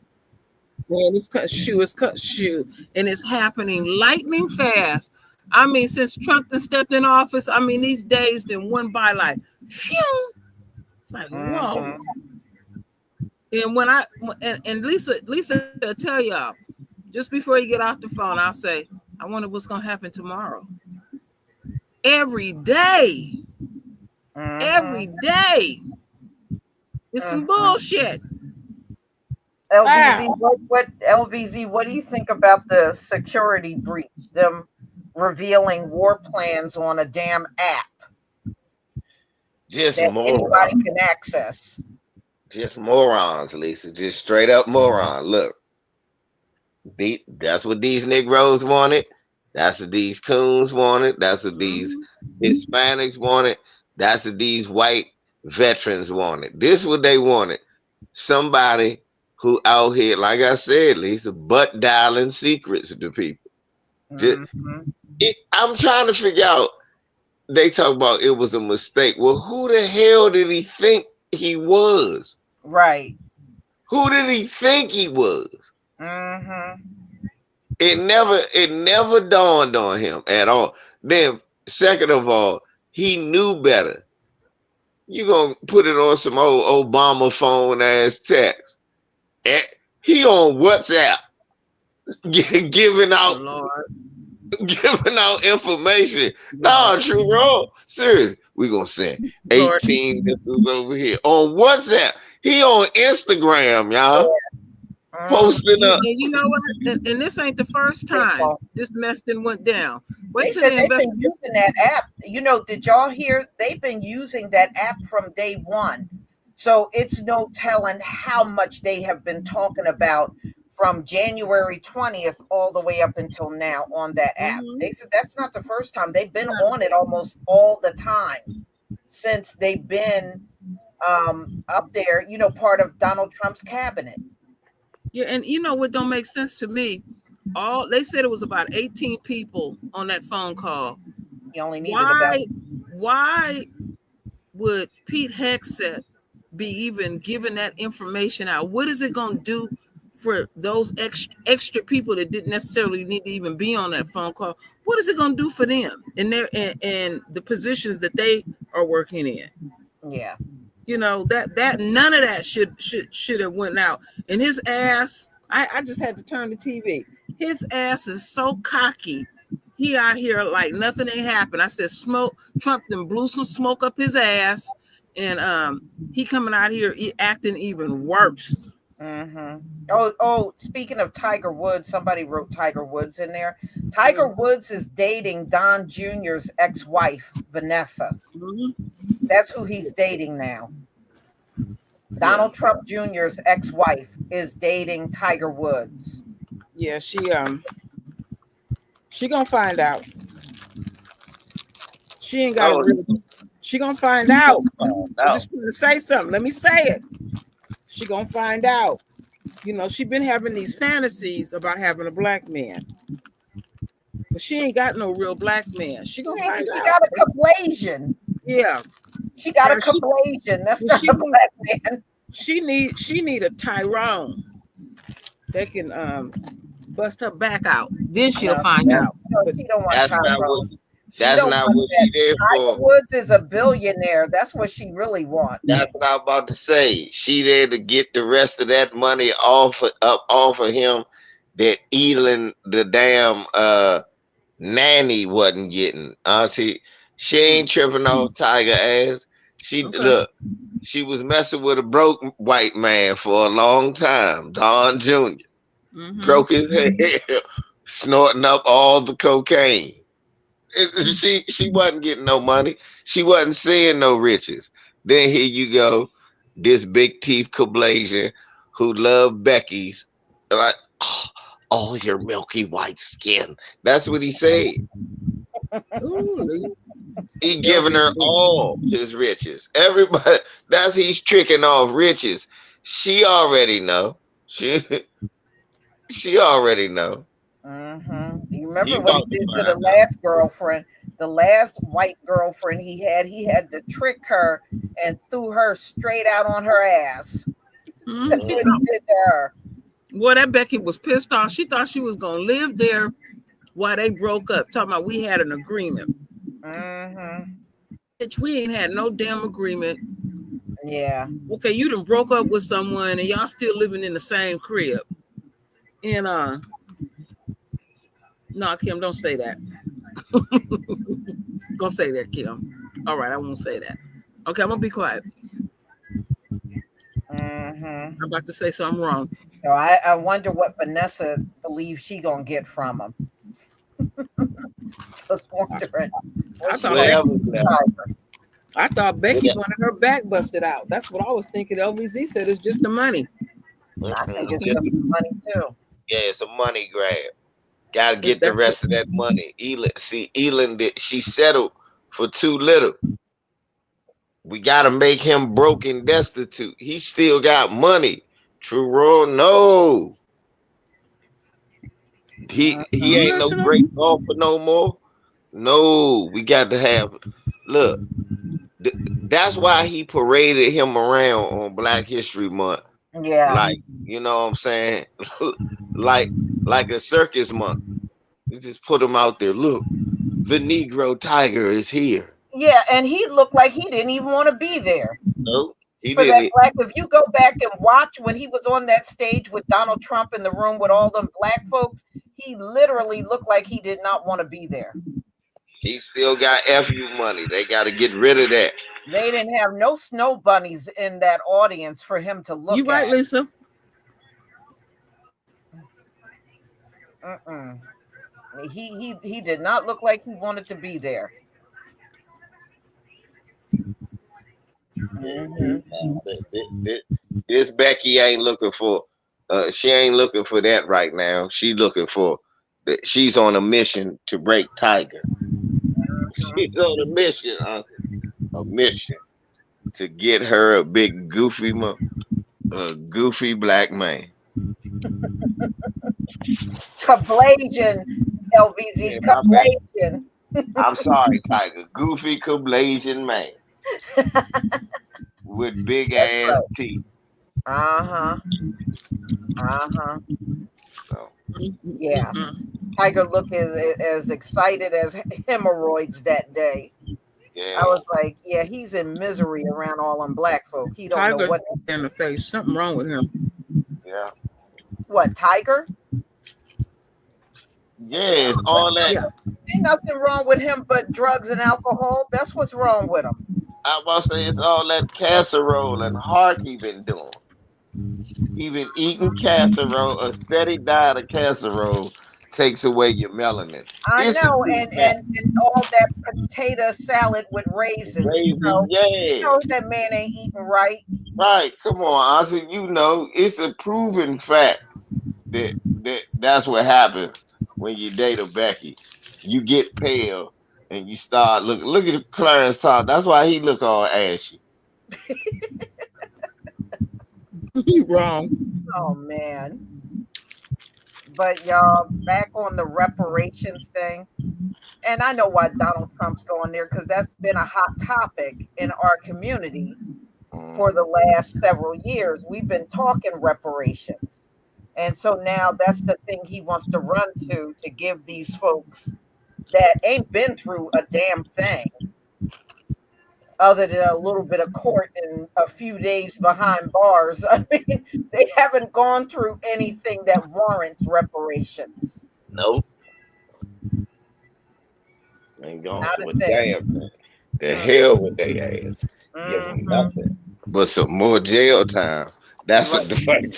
Man, it's and it's happening lightning fast. I mean, since Trump done stepped in office, I mean, these days done went by like, phew, like whoa. And when and Lisa will tell y'all, just before you get off the phone, I'll say, I wonder what's gonna happen tomorrow. Every day, every day, it's some bullshit. LVZ, LVZ, what do you think about the security breach? Them revealing war plans on a damn app Just that morons. anybody can access. Just morons, Lisa. Just straight up morons. Look, that's what these Negroes wanted. That's what these coons wanted. That's what these Hispanics wanted. That's what these white veterans wanted. This is what they wanted. Somebody who out here, like I said, Lisa, butt dialing secrets to people. I'm trying to figure out. They talk about it was a mistake. Well, who the hell did he think he was? Right. Who did he think he was? It never dawned on him at all. Then, second of all, he knew better. You gonna put it on some old Obama phone ass text. He on WhatsApp giving out information. No, true wrong. Serious. We gonna send 18 missiles over here on WhatsApp. He on Instagram, y'all. Posting up. And you know what? And this ain't the first time this mess then went down. They said they've been using that app. You know, did y'all hear? They've been using that app from day one. So it's no telling how much they have been talking about from January 20th all the way up until now on that app. They said that's not the first time. They've been on it almost all the time since they've been up there, you know, part of Donald Trump's cabinet. Yeah, and you know what don't make sense to me? They said it was about 18 people on that phone call. You only needed why would Pete Hegseth be even giving that information out? What is it going to do for those extra people that didn't necessarily need to even be on that phone call? What is it going to do for them in their and the positions that they are working in? Yeah. You know, that none of that should have went out. And his ass, I just had to turn the TV. His ass is so cocky. He out here like nothing ain't happened. I said, Trump then blew some smoke up his ass, and he coming out here acting even worse. Oh, speaking of Tiger Woods, somebody wrote Tiger Woods in there. Tiger Woods is dating Don Jr.'s ex-wife, Vanessa. That's who he's dating now. Donald Trump Jr.'s ex-wife is dating Tiger Woods. Yeah, she gonna find out. She ain't got she gonna find out. I'm just gonna say something. Let me say it. She gonna find out. You know, she been having these fantasies about having a black man. But she ain't got no real black man. She gonna find out. She got a Caucasian. Yeah. She got a Caucasian. That's not a black man. She need a Tyrone that can bust her back out. Then she'll find out. No, she don't want Tyrone. That's not what she there for. Tiger Woods is a billionaire. That's what she really wants. That's what I'm about to say. She there to get the rest of that money off of him that Elon, the damn nanny, wasn't getting. See, she ain't tripping on Tiger ass. Look, she was messing with a broke white man for a long time, Don Jr. Broke his head, snorting up all the cocaine. She wasn't getting no money. She wasn't seeing no riches. Then here you go, this big teeth Caucasian who loved Becky's, like, oh, your milky white skin. That's what he said. He giving her all his riches. Everybody, he's tricking off riches. She already know. She already know. You remember what he did to the last girlfriend, the last white girlfriend he had to trick her and threw her straight out on her ass. That's what he did to her. Well, that Becky was pissed off. She thought she was gonna live there while they broke up. Talking about we had an agreement. Bitch, we ain't had no damn agreement. Yeah. Okay, you done broke up with someone and y'all still living in the same crib. And no, Kim, don't say that. Don't say that, Kim. All right, I won't say that. Okay, I'm gonna be quiet. I'm about to say something wrong. So I wonder what Vanessa believes she gonna get from him. Just wondering. I thought Becky wanted her back busted out. That's what I was thinking. LVZ said it's just the money. I think it's just the money too. Yeah, it's a money grab. Gotta get the rest of that money. Elon she settled for too little. We gotta make him broke and destitute. He still got money. True Roll, no. He ain't no great golfer no more. No, we got to have. Look, that's why he paraded him around on Black History Month Yeah. Like, you know what I'm saying? like a circus monkey. You just put him out there. Look, the Negro tiger is here. Yeah, and he looked like he didn't even want to be there. No, he For that didn't. black, if you go back and watch when he was on that stage with Donald Trump in the room with all them black folks, he literally looked like he did not want to be there. He still got FU money. They got to get rid of that. They didn't have no snow bunnies in that audience for him to look You right, at. Lisa. He did not look like he wanted to be there. This Becky ain't looking for. She ain't looking for that right now. She looking for. She's on a mission to break Tiger. She's on a mission. A mission to get her a big goofy black man. Kablasian, LVZ, Kablasian. I'm sorry, Tiger. Goofy Kablasian man with big ass teeth. So, yeah. Tiger looked as excited as hemorrhoids that day. Yeah. I was like, yeah, he's in misery around all them black folk. He don't Tiger know what in the face. Something wrong with him. Yeah. What, Tiger? Yes, all that. Yeah. Ain't nothing wrong with him but drugs and alcohol. That's what's wrong with him. I was saying it's all that casserole and heart he been doing. He been eating casserole. A steady diet of casserole takes away your melanin. I know, and all that potato salad with raisins. You know that man ain't eating right. Right, come on, I said, you know, it's a proven fact that's what happens when you date a Becky. You get pale and you start look at Clarence Todd. That's why he look all ashy. You wrong. Oh man. But y'all, back on the reparations thing, and I know why Donald Trump's going there, because that's been a hot topic in our community for the last several years. We've been talking reparations. And so now that's the thing he wants to run to give these folks that ain't been through a damn thing other than a little bit of court and a few days behind bars. I mean, they haven't gone through anything that warrants reparations. Nope. Ain't gone through a damn thing. The hell with they ass. Give them nothing but some more jail time. That's what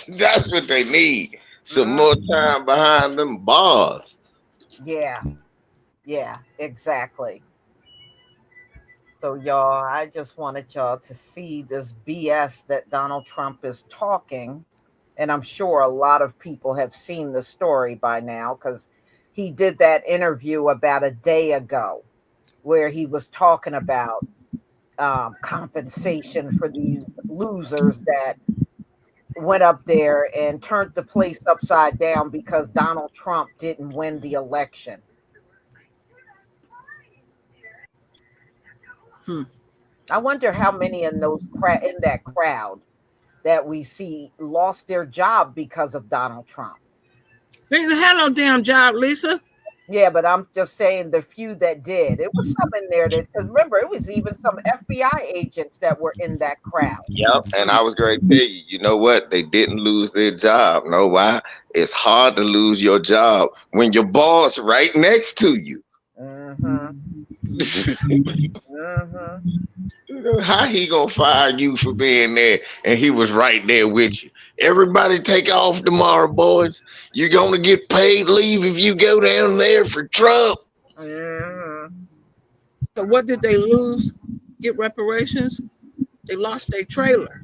that's what they need. Some more time behind them bars. Yeah. Yeah, exactly. So y'all, I just wanted y'all to see this BS that Donald Trump is talking. And I'm sure a lot of people have seen the story by now, because he did that interview about a day ago where he was talking about compensation for these losers that went up there and turned the place upside down because Donald Trump didn't win the election. I wonder how many in that crowd that we see lost their job because of Donald Trump. They didn't have no damn job, Lisa. Yeah, but I'm just saying the few that did. It was some in there that, because remember, it was even some FBI agents that were in that crowd. Yep. And I was going to tell you, you know what? They didn't lose their job. Know why? It's hard to lose your job when your boss right next to you. How he gonna fire you for being there and he was right there with you? Everybody take off tomorrow, boys. You're gonna get paid leave if you go down there for Trump. So what did they lose? Get reparations? They lost their trailer.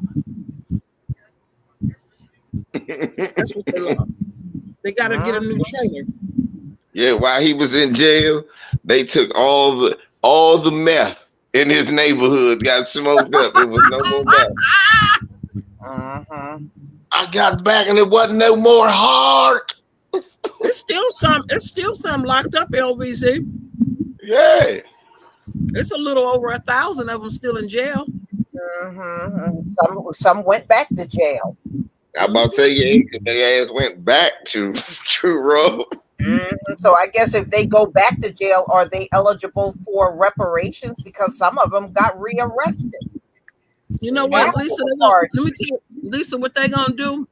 That's what they lost. They got to get a new trailer. Yeah, while he was in jail, they took all the meth in his neighborhood, got smoked up. It was no more meth. I got back and it wasn't no more heart. It's still some locked up, LVZ. Yeah. It's a little over 1,000 of them still in jail. Some went back to jail. I about to say, yeah, 'cause their ass went back to True Road. So I guess if they go back to jail, are they eligible for reparations? Because some of them got rearrested. You know what, Lisa? Let me tell you, Lisa, what they gonna do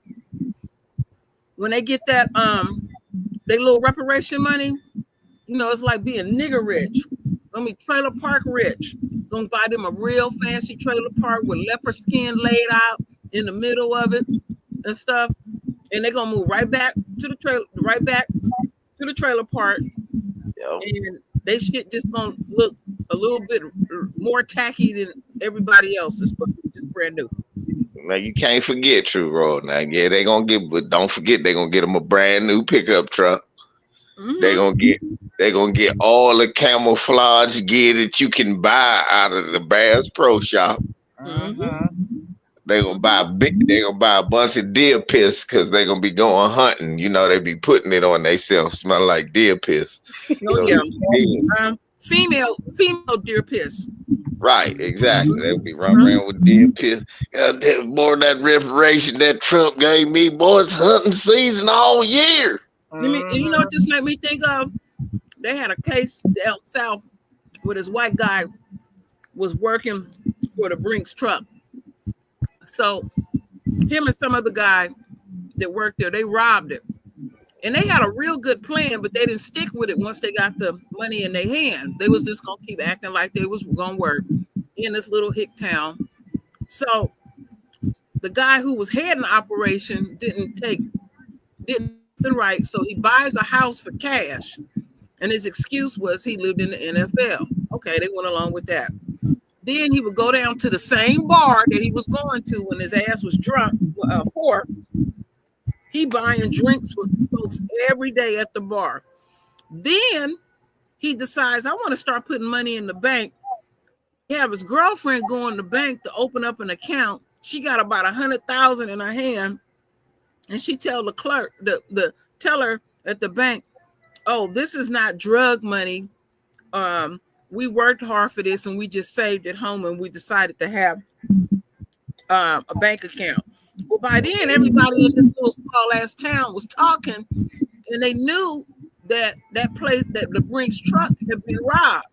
when they get that they little reparation money? You know, it's like being nigger rich. I mean, trailer park rich. Gonna buy them a real fancy trailer park with leopard skin laid out in the middle of it and stuff. And they're gonna move right back to the trailer park. And they shit just gonna look a little bit more tacky than everybody else's, but just brand new. Now you can't forget True Road. Now, yeah, they gonna get, but don't forget they gonna get them a brand new pickup truck. They gonna get all the camouflage gear that you can buy out of the Bass Pro Shop. They gonna buy a bunch of deer piss because they gonna be going hunting. You know, they be putting it on themselves, smell like deer piss. Female deer piss. Right, exactly. They'll be running around with deer piss. More that reparation that Trump gave me, boy, it's hunting season all year. You know what this made me think of? They had a case down south where this white guy was working for the Brinks truck. So him and some other guy that worked there, they robbed it. And they had a real good plan, but they didn't stick with it once they got the money in their hand. They was just gonna keep acting like they was gonna work in this little hick town. So the guy who was heading the operation didn't right. So he buys a house for cash. And his excuse was he lived in the NFL. Okay, they went along with that. Then he would go down to the same bar that he was going to when his ass was drunk for. He buying drinks for folks every day at the bar. Then he decides, I want to start putting money in the bank. He have his girlfriend go in the bank to open up an account. She got about 100,000 in her hand. And she tell the clerk, the teller at the bank, oh, this is not drug money. We worked hard for this and we just saved at home and we decided to have a bank account. Well, by then, everybody in this little small ass town was talking and they knew that place, that the Brinks truck had been robbed.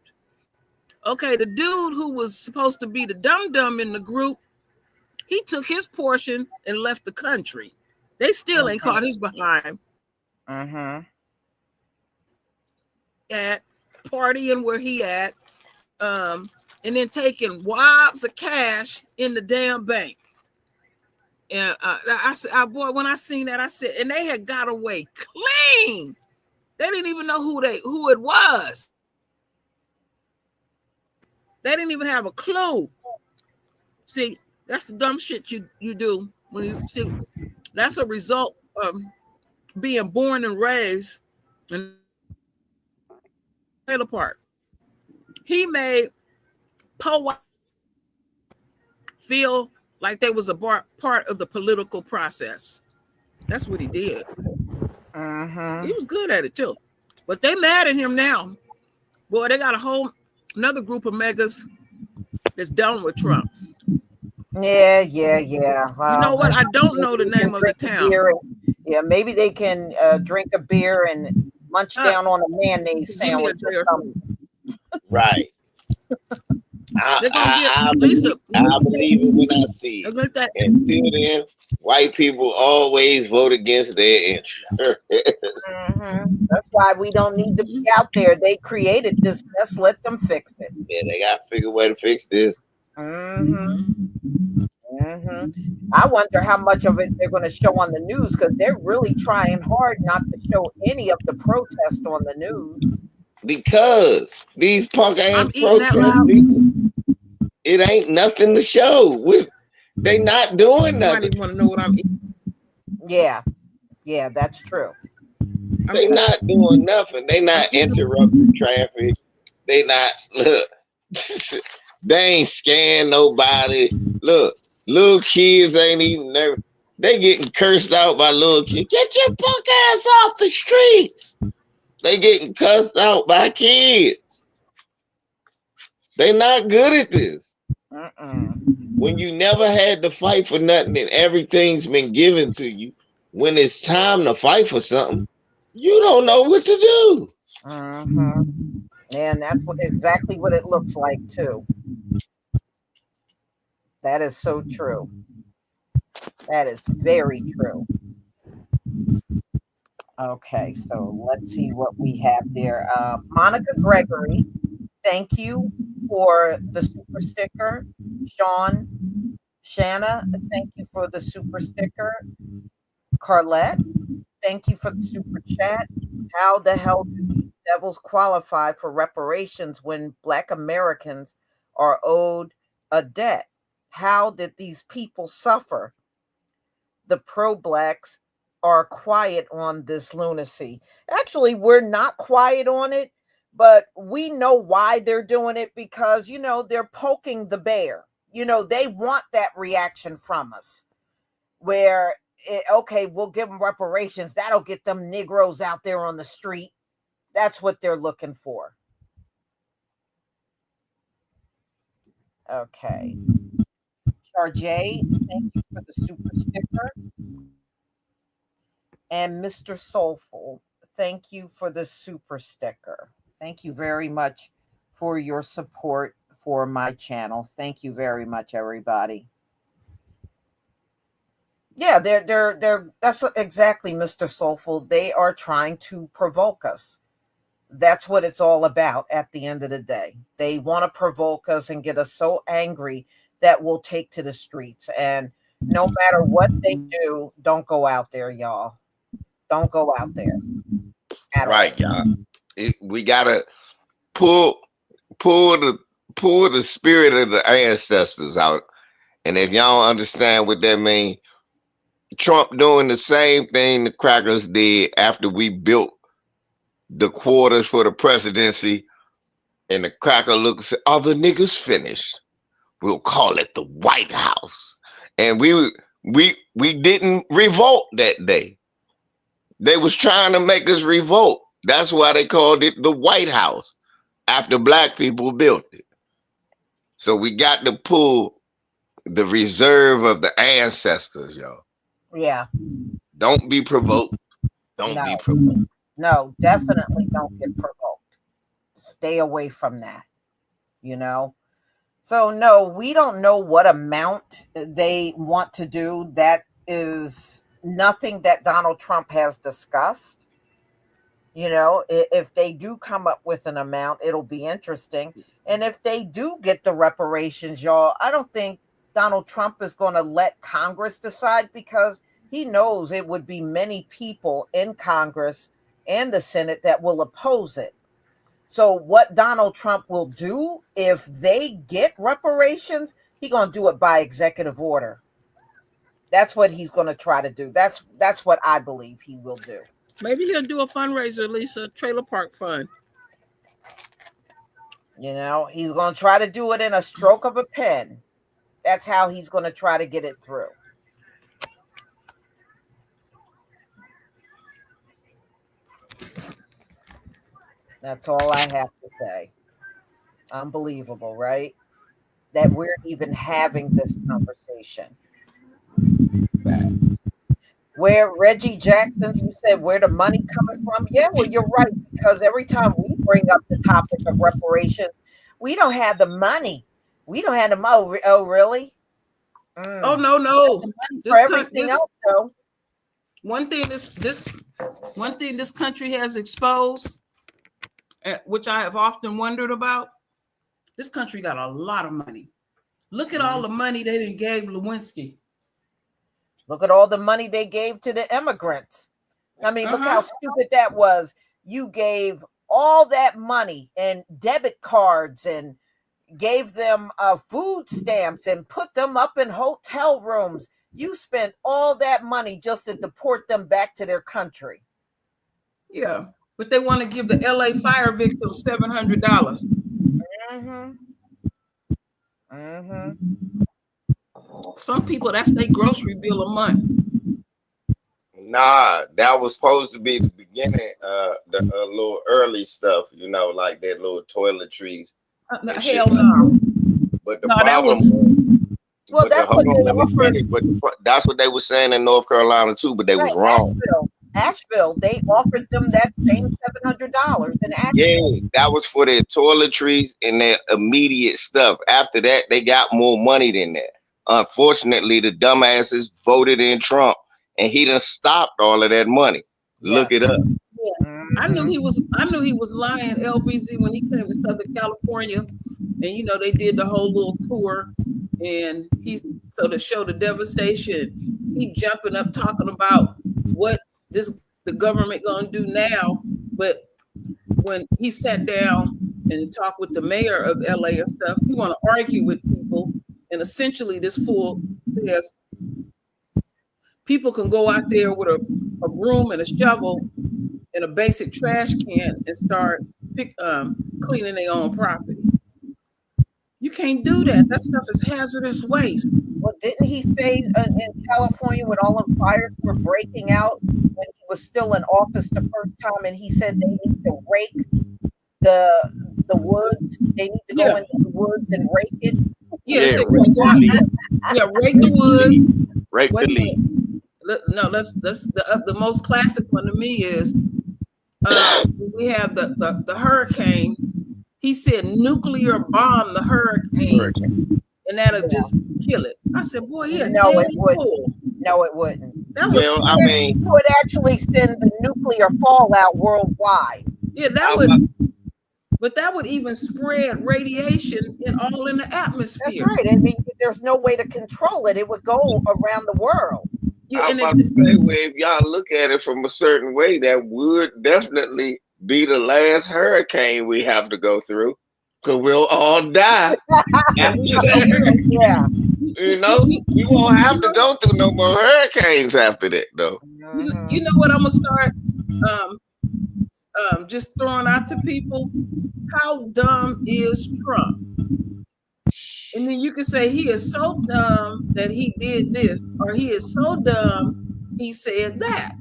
Okay, the dude who was supposed to be the dum-dum in the group, he took his portion and left the country. They still ain't caught his behind. At partying where he at, and then taking wabs of cash in the damn bank. And I said, boy, when I seen that, I said, and they had got away clean. They didn't even know who it was. They didn't even have a clue. See, that's the dumb shit you do when you see. That's a result of being born and raised in trailer park. He made Poe feel like they was a part of the political process. That's what he did. He was good at it too. But they mad at him now. Boy, they got another group of megas that's done with Trump. Yeah. You know what? I don't know the name of the town. Yeah, maybe they can drink a beer and munch down on a mayonnaise sandwich or something. Right. I believe it when I see it. Until then, white people always vote against their interests. That's why we don't need to be out there. They created this mess. Let them fix it. Yeah, they got to figure a way to fix this. I wonder how much of it they're going to show on the news, because they're really trying hard not to show any of the protest on the news. Because these punk ass protests, it ain't nothing to show. They not doing nothing. Want to know what I'm eating. Yeah, that's true. They not doing nothing. They not interrupting traffic. They not they ain't scaring nobody. Look, little kids ain't even there. They getting cursed out by little kids. Get your punk ass off the streets. They getting cussed out by kids. They not good at this. when you never had to fight for nothing and everything's been given to you, when it's time to fight for something, you don't know what to do. Mm-hmm. And that's exactly what it looks like too. That is so true. That is very true. Okay, so let's see what we have there. Monica Gregory, thank you for the super sticker. Shanna, thank you for the super sticker. Carlette, thank you for the super chat. How the hell do these devils qualify for reparations when Black Americans are owed a debt? How did these people suffer? The pro-Blacks are quiet on this lunacy. Actually, we're not quiet on it, but we know why they're doing it because, they're poking the bear. They want that reaction from us where, okay, we'll give them reparations. That'll get them Negroes out there on the street. That's what they're looking for. Okay. Charjay, thank you for the super sticker. And Mr. Soulful, thank you for the super sticker. Thank you very much for your support for my channel. Thank you very much, everybody. Yeah, that's exactly, Mr. Soulful. They are trying to provoke us. That's what it's all about at the end of the day. They want to provoke us and get us so angry that we'll take to the streets. And no matter what they do, don't go out there, y'all. Don't go out there. Right, y'all. We gotta pull the spirit of the ancestors out. And if y'all don't understand what that means, Trump doing the same thing the crackers did after we built the quarters for the presidency, and the cracker looks, are the niggas finished? We'll call it the White House. And we didn't revolt that day. They was trying to make us revolt. That's why they called it the White House after Black people built it. So we got to pull the reserve of the ancestors, y'all. Yeah. Don't be provoked. Don't be provoked. No, definitely don't get provoked. Stay away from that, So no, we don't know what amount they want to do. That is nothing that Donald Trump has discussed. If they do come up with an amount, it'll be interesting. And if they do get the reparations, y'all, I don't think Donald Trump is going to let Congress decide because he knows it would be many people in Congress and the Senate that will oppose it. So what Donald Trump will do if they get reparations, he's going to do it by executive order. That's what he's going to try to do. That's what I believe he will do. Maybe he'll do a fundraiser, Lisa, trailer park fund. He's going to try to do it in a stroke of a pen. That's how he's going to try to get it through. That's all I have to say. Unbelievable, right? That we're even having this conversation. Where Reggie Jackson, you said, where the money coming from? Yeah, well, you're right, because every time we bring up the topic of reparations, we don't have the money. We don't have the money. Oh, really? Oh, no. For everything else, though. One thing this country has exposed, which I have often wondered about, this country got a lot of money. Look at all the money they done gave Lewinsky. Look at all the money they gave to the immigrants. I mean, look how stupid that was. You gave all that money and debit cards and gave them food stamps and put them up in hotel rooms. You spent all that money just to deport them back to their country. Yeah, but they want to give the LA fire victims $700. Some people, that's their grocery bill a month. Nah, that was supposed to be the beginning, the little early stuff, like that little toiletries. Hell no. But the problem was Well, But that's hold what on, they let me offered. finish. But that's what they were saying in North Carolina too, but they was Right, wrong. Asheville, they offered them that same $700 in Asheville. Yeah, that was for their toiletries and their immediate stuff. After that, they got more money than that. Unfortunately, the dumbasses voted in Trump, and he done stopped all of that money. Look it up. Yeah. I knew he was lying, LBZ, when he came to Southern California, and you know they did the whole little tour, and so to show the devastation, he jumping up talking about what the government gonna do now, but when he sat down and talked with the mayor of LA and stuff, he want to argue with people, and essentially this fool says people can go out there with a broom and a shovel and a basic trash can and start cleaning their own property. You can't do that. That stuff is hazardous waste. Well, didn't he say in California when all the fires were breaking out when he was still in office the first time, and he said they need to rake the woods. They need to go into the woods and rake it. Yeah, rake the woods. Rake the leaf. No, the most classic one to me is we have the hurricane. He said nuclear bomb the hurricane, and that'll just kill it. I said, boy, yeah, no, it wouldn't. No, it wouldn't. That was I mean, it would actually send the nuclear fallout worldwide. Yeah, that would. But that would even spread radiation all in the atmosphere. That's right. I mean, there's no way to control it. It would go around the world. Yeah, I was about to say, well, if y'all look at it from a certain way, that would definitely be the last hurricane we have to go through, because we'll all die. Yeah. You know, we won't have to go through no more hurricanes after that, though. You know what I'm gonna start just throwing out to people? How dumb is Trump? And then you can say he is so dumb that he did this, or he is so dumb he said that.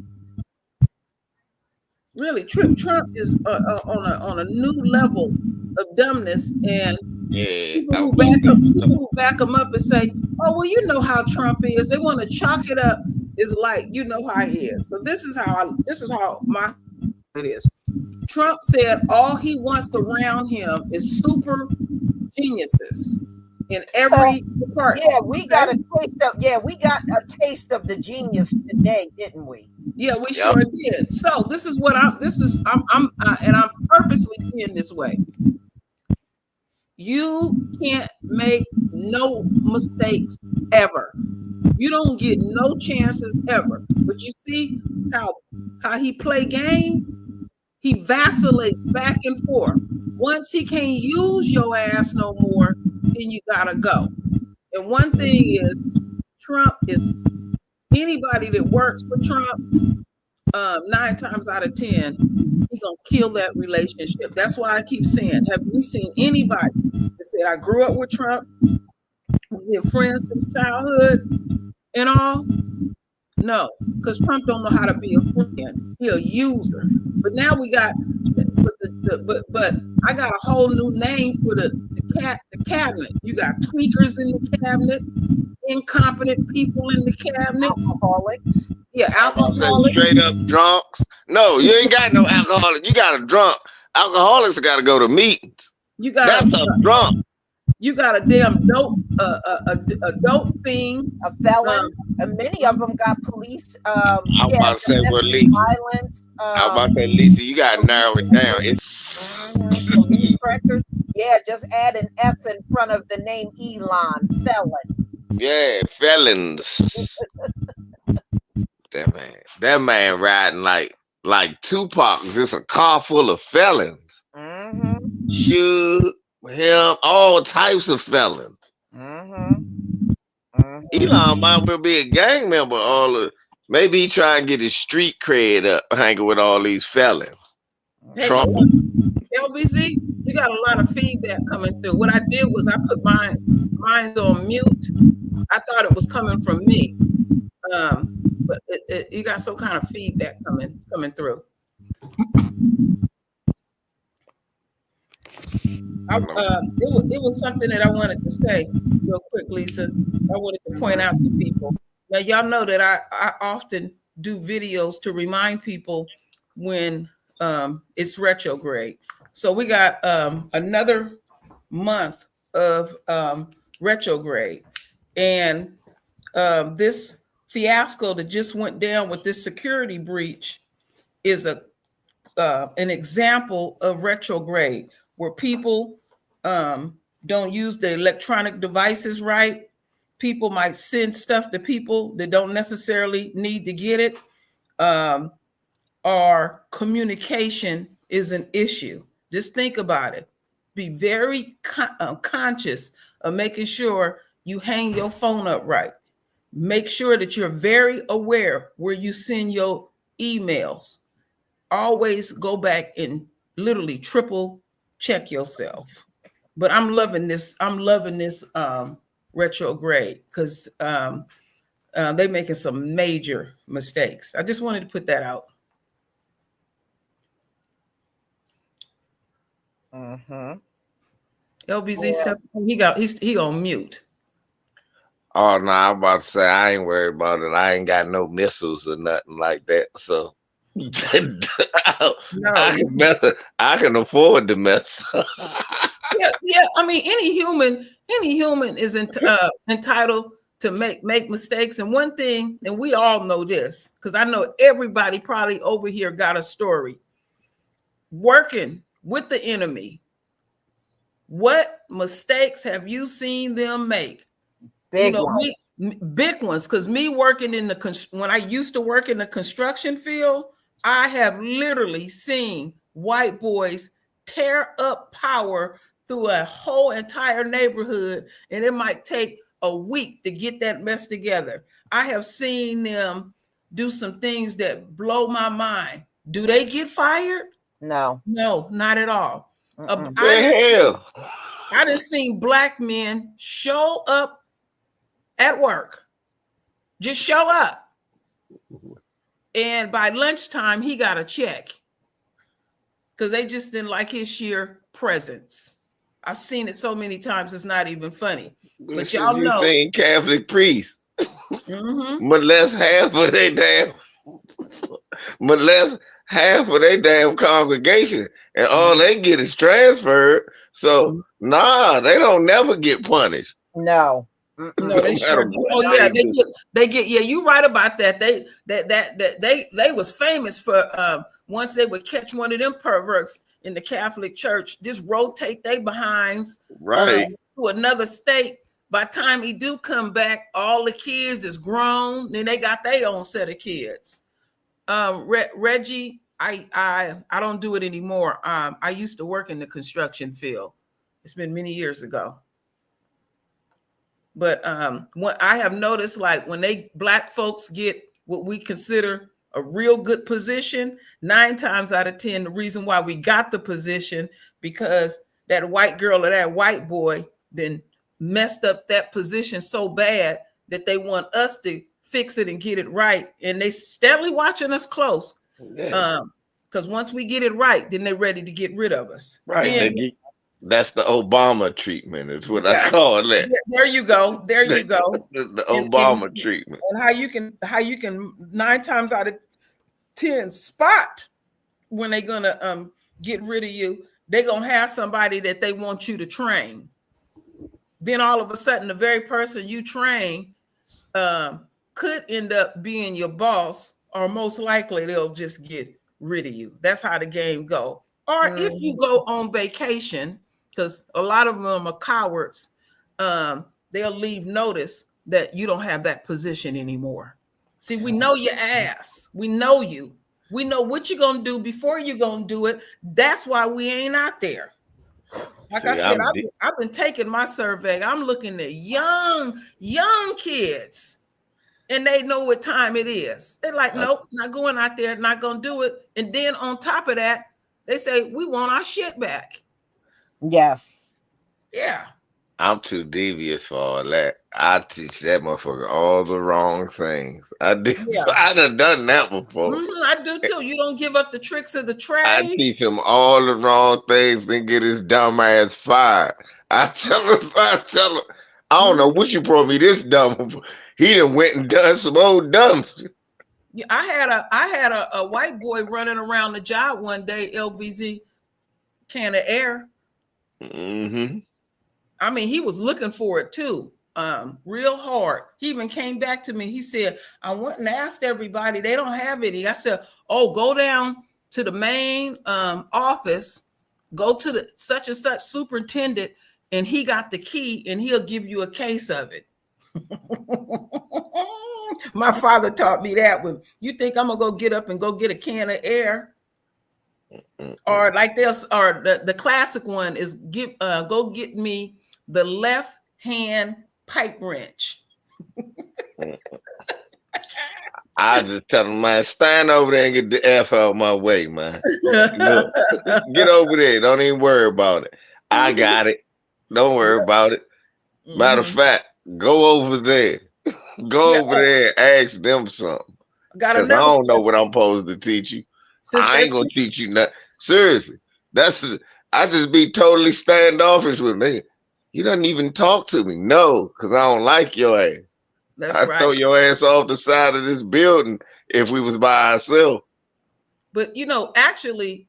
Really, Trump is on a new level of dumbness, and people who back him up and say, "Oh, well, you know how Trump is." They want to chalk it up is like, you know how he is. So this is how it is. Trump said all he wants around him is super geniuses in every department. Yeah, we got a taste of the genius today, didn't we? Yeah, we sure did. So this is what I'm purposely being this way. You can't make no mistakes ever. You don't get no chances ever. But you see how he play games? He vacillates back and forth. Once he can't use your ass no more, then you gotta go. And one thing is, Trump is anybody that works for Trump, 9 times out of 10, he gonna kill that relationship. That's why I keep saying, have you seen anybody that said, I grew up with Trump, we've been friends since childhood and all? No, because Trump don't know how to be a friend. He a user. But now we got, but I got a whole new name for the cabinet. You got tweakers in the cabinet, incompetent people in the cabinet, alcoholics. Yeah, alcoholics. Straight up drunks. No, you ain't got no alcoholic. You got a drunk. Alcoholics got to go to meetings. That's a drunk. You got a damn dope, a dope fiend, a felon. Many of them got police. I'm about to say, well, Lisa. Violence. I'm about to say, Lisa, you got to narrow it down. It's police records. Yeah, just add an F in front of the name Elon. Felon. Yeah, felons. That man riding like Tupac. Just a car full of felons. Shoot him, all types of felons. Elon might well be a gang member. Maybe he try and get his street cred up, hanging with all these felons. Hey, LBZ, you got a lot of feedback coming through. What I did was I put mine on mute. I thought it was coming from me, but you got some kind of feedback coming through. It was something that I wanted to say real quick, Lisa. wanted to point out to people. Now, y'all know that I often do videos to remind people when it's retrograde. So we got another month of retrograde. And this fiasco that just went down with this security breach is an example of retrograde, where people don't use the electronic devices right. People might send stuff to people that don't necessarily need to get it. Our communication is an issue. Just think about it. Be very conscious of making sure you hang your phone up right. Make sure that you're very aware where you send your emails. Always go back and literally triple check yourself. But I'm loving this. I'm loving this retrograde, because they're making some major mistakes. I just wanted to put that out. LBZ stuff. He on mute. Oh no, I'm about to say I ain't worried about it. I ain't got no missiles or nothing like that. So I can afford to mess. Yeah. I mean, any human is entitled to make mistakes. And one thing, and we all know this, because I know everybody probably over here got a story. Working with the enemy, what mistakes have you seen them make? Big ones. Big ones. Because me working when I used to work in the construction field, I have literally seen white boys tear up power through a whole entire neighborhood, and it might take a week to get that mess together. I have seen them do some things that blow my mind. Do they get fired? No, not at all. I done seen black men show up at work, just show up, and by lunchtime he got a check because they just didn't like his sheer presence. I've seen it so many times it's not even funny. But y'all know, seen Catholic priests molest half of their damn congregation, and all they get is transferred. So they don't never get punished. No. No, they sure do. Oh yeah, they get. Yeah, you right about that. They was famous for once they would catch one of them perverts in the Catholic Church, just rotate their behinds to another state. By the time he do come back, all the kids is grown. Then they got their own set of kids. Reggie, I don't do it anymore. I used to work in the construction field. It's been many years ago. But what I have noticed, like when black folks get what we consider a real good position, 9 times out of 10, the reason why we got the position, because that white girl or that white boy then messed up that position so bad that they want us to fix it and get it right. And they steadily watching us close. Because once we get it right, then they're ready to get rid of us. Right. That's the Obama treatment, is what I call it. There you go. There you go. The Obama treatment. And how you can 9 times out of 10 spot when they're gonna get rid of you. They're gonna have somebody that they want you to train. Then all of a sudden, the very person you train could end up being your boss, or most likely they'll just get rid of you. That's how the game go. Or if you go on vacation, because a lot of them are cowards, they'll leave notice that you don't have that position anymore. See, we know your ass. We know you. We know what you're going to do before you're going to do it. That's why we ain't out there. Like I said, I've been taking my survey. I'm looking at young kids, and they know what time it is. They're like, nope, not going out there, not going to do it. And then on top of that, they say, we want our shit back. Yes. Yeah. I'm too devious for all that. I teach that motherfucker all the wrong things. I done done that before. I do too. You don't give up the tricks of the trade. I teach him all the wrong things, then get his dumb ass fired. I tell him, I don't know what you brought me this dumb. He done went and done some old dumb shit. Yeah, I had a white boy running around the job one day, LVZ, can of air. Mm-hmm. I mean, he was looking for it too, real hard. He even came back to me. He said, I went and asked everybody, they don't have any. I said, oh, go down to the main office, go to the such and such superintendent, and he got the key and he'll give you a case of it. My father taught me that one. You think I'm gonna go get up and go get a can of air? Or like this, or the classic one is go get me the left hand pipe wrench. I just tell him, man, stand over there and get the F out of my way, man. Look, get over there. Don't even worry about it. I got it. Don't worry about it. Matter of fact, go over there. Go over there and ask them something. Because I don't know what I'm supposed to teach you. I ain't gonna teach you nothing. Seriously. I just be totally standoffish with me. You doesn't even talk to me. No, because I don't like your ass. I'd throw your ass off the side of this building if we was by ourselves. But you know, actually,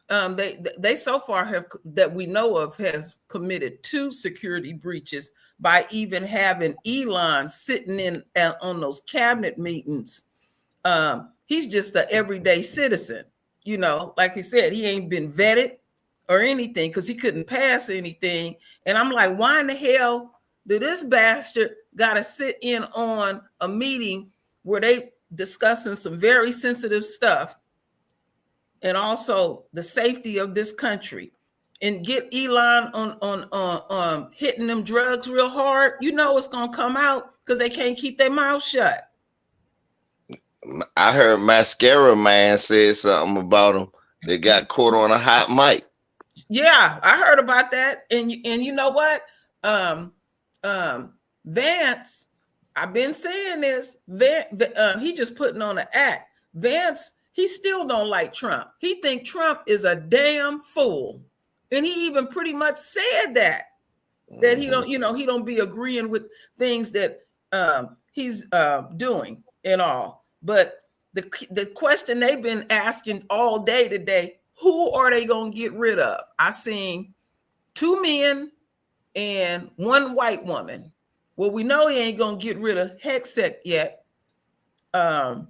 they so far have that we know of has committed 2 security breaches by even having Elon sitting in on those cabinet meetings. He's just an everyday citizen, you know. Like he said, he ain't been vetted or anything because he couldn't pass anything. And I'm like, why in the hell did this bastard got to sit in on a meeting where they discussing some very sensitive stuff and also the safety of this country, and get Elon on hitting them drugs real hard? You know it's gonna come out because they can't keep their mouth shut. I heard Mascara Man said something about him. They got caught on a hot mic. Yeah, I heard about that. And you know what? Vance, I've been saying this. He just putting on an act. Vance, he still don't like Trump. He think Trump is a damn fool. And he even pretty much said that he don't, you know, he don't be agreeing with things that he's doing and all. But the question they've been asking all day today, who are they going to get rid of? I seen 2 men and 1 white woman. Well, we know he ain't going to get rid of Hexet yet. And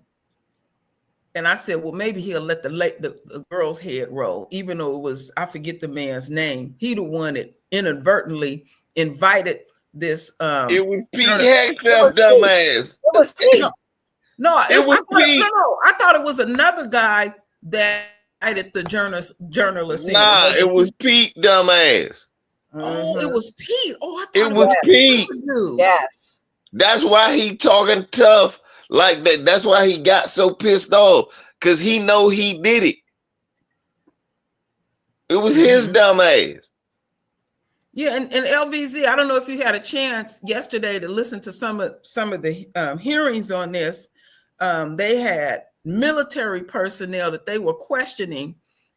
I said, well, maybe he'll let the girl's head roll, even though it was, I forget the man's name. He the one that inadvertently invited this. It was Pete Hexet, dumbass. It was Pete. No, I thought it was another guy that invited the journalist. Nah, it was Pete, dumbass. Oh, it was Pete. Oh, I thought it was Pete. Yes. That's why he talking tough like that. That's why he got so pissed off, because he know he did it. It was his dumb ass. Yeah, and LVZ, I don't know if you had a chance yesterday to listen to some of the hearings on this. They had military personnel that they were questioning,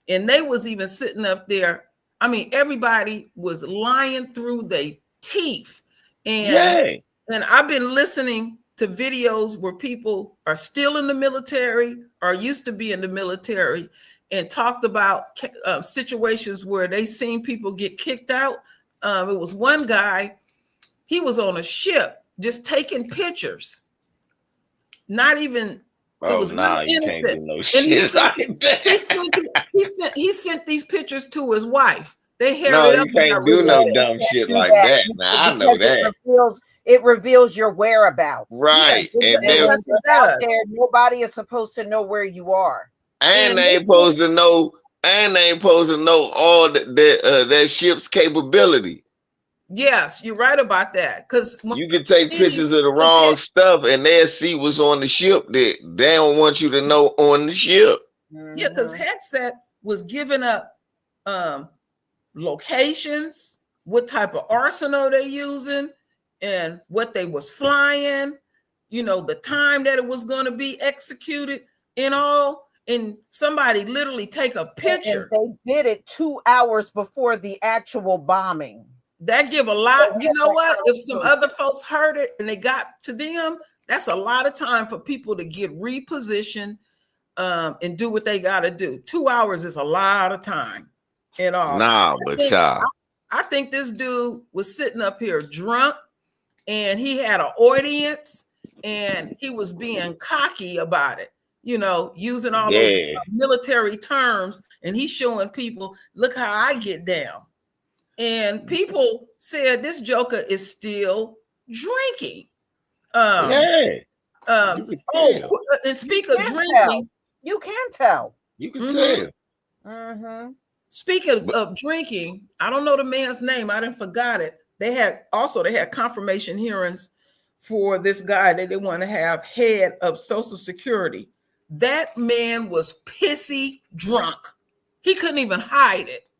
and they was even sitting up there. I mean, everybody was lying through their teeth. And I've been listening to videos where people are still in the military or used to be in the military and talked about situations where they seen people get kicked out. It was one guy, he was on a ship just taking pictures. Not even, it was really innocent. Can't do no shit. He sent these pictures to his wife. They haired it up. You can't do no dumb shit like that. Now I know that. It reveals your whereabouts. Right. And once it's out there, nobody is supposed to know where you are. And they ain't supposed to know. And they ain't supposed to know all that ship's capability. Yes, you're right about that. Because you can take pictures of the wrong stuff, and they'll see what's on the ship that they don't want you to know on the ship. Yeah, because Hexet was giving up locations, what type of arsenal they're using, and what they was flying. You know, the time that it was going to be executed and all. And somebody literally take a picture. And they did it 2 hours before the actual bombing. that give a lot. You know what? If some other folks heard it and they got to them, that's a lot of time for people to get repositioned and do what they got to do. 2 hours is a lot of time. And all. Nah, but y'all. I think this dude was sitting up here drunk, and he had an audience, and he was being cocky about it. You know, using all those military terms, and he's showing people, look how I get down. And people said this joker is still drinking. And speak of drinking, you can tell. You can tell. Mm-hmm. Speaking of drinking, I don't know the man's name. I didn't forgot it. They had confirmation hearings for this guy that they want to have head of Social Security. That man was pissy drunk. He couldn't even hide it.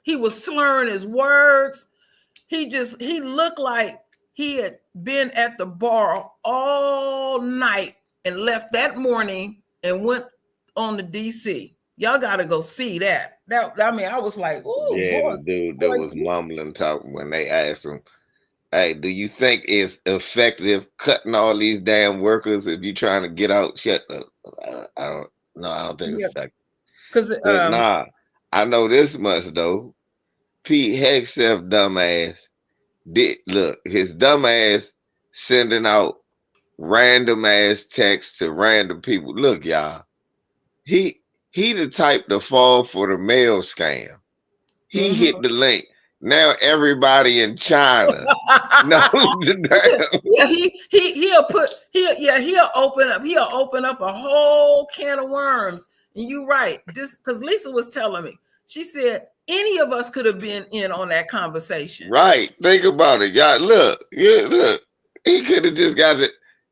He was slurring his words. He looked like he had been at the bar all night and left that morning and went on to DC. Y'all got to go see that. I was like, oh, yeah, boy, the dude that was mumbling, talking when they asked him, hey, do you think it's effective cutting all these damn workers if you're trying to get out? Shut up. I don't think it's effective. Because I know this much though. Pete Hegseth dumbass his dumbass sending out random ass texts to random people. Look, y'all, he the type to fall for the mail scam. He hit the link. Now everybody in China knows the damn. Yeah, he'll open up a whole can of worms. And you're right. Just because Lisa was telling me, she said any of us could have been in on that conversation. Right. Think about it. Y'all look. He could have just got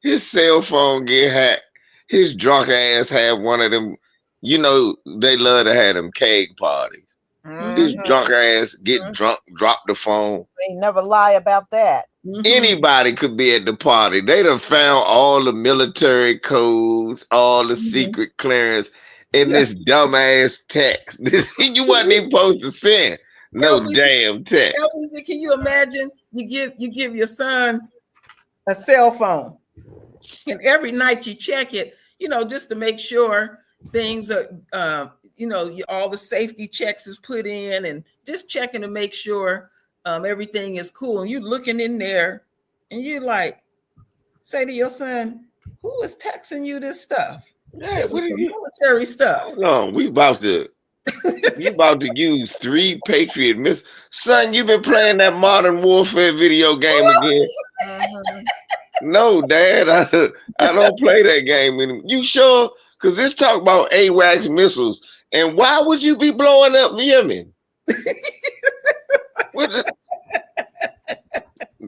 his cell phone get hacked. His drunk ass had one of them. You know, they love to have them keg parties. His drunk ass get drunk, drop the phone. They never lie about that. Anybody could be at the party. They done found all the military codes, all the secret clearance in this dumbass text. You wasn't even supposed to send no damn text. Can you imagine? You give your son a cell phone, and every night you check it, just to make sure things are, all the safety checks is put in, and just checking to make sure everything is cool. And you looking in there, and you like say to your son, "Who is texting you this stuff? Yeah, this is military stuff." No, we about to use 3 Patriot missiles. Son, you've been playing that Modern Warfare video game again. No, Dad, I don't play that game anymore. You sure? Because this talk about AWACS missiles. And why would you be blowing up Yemen?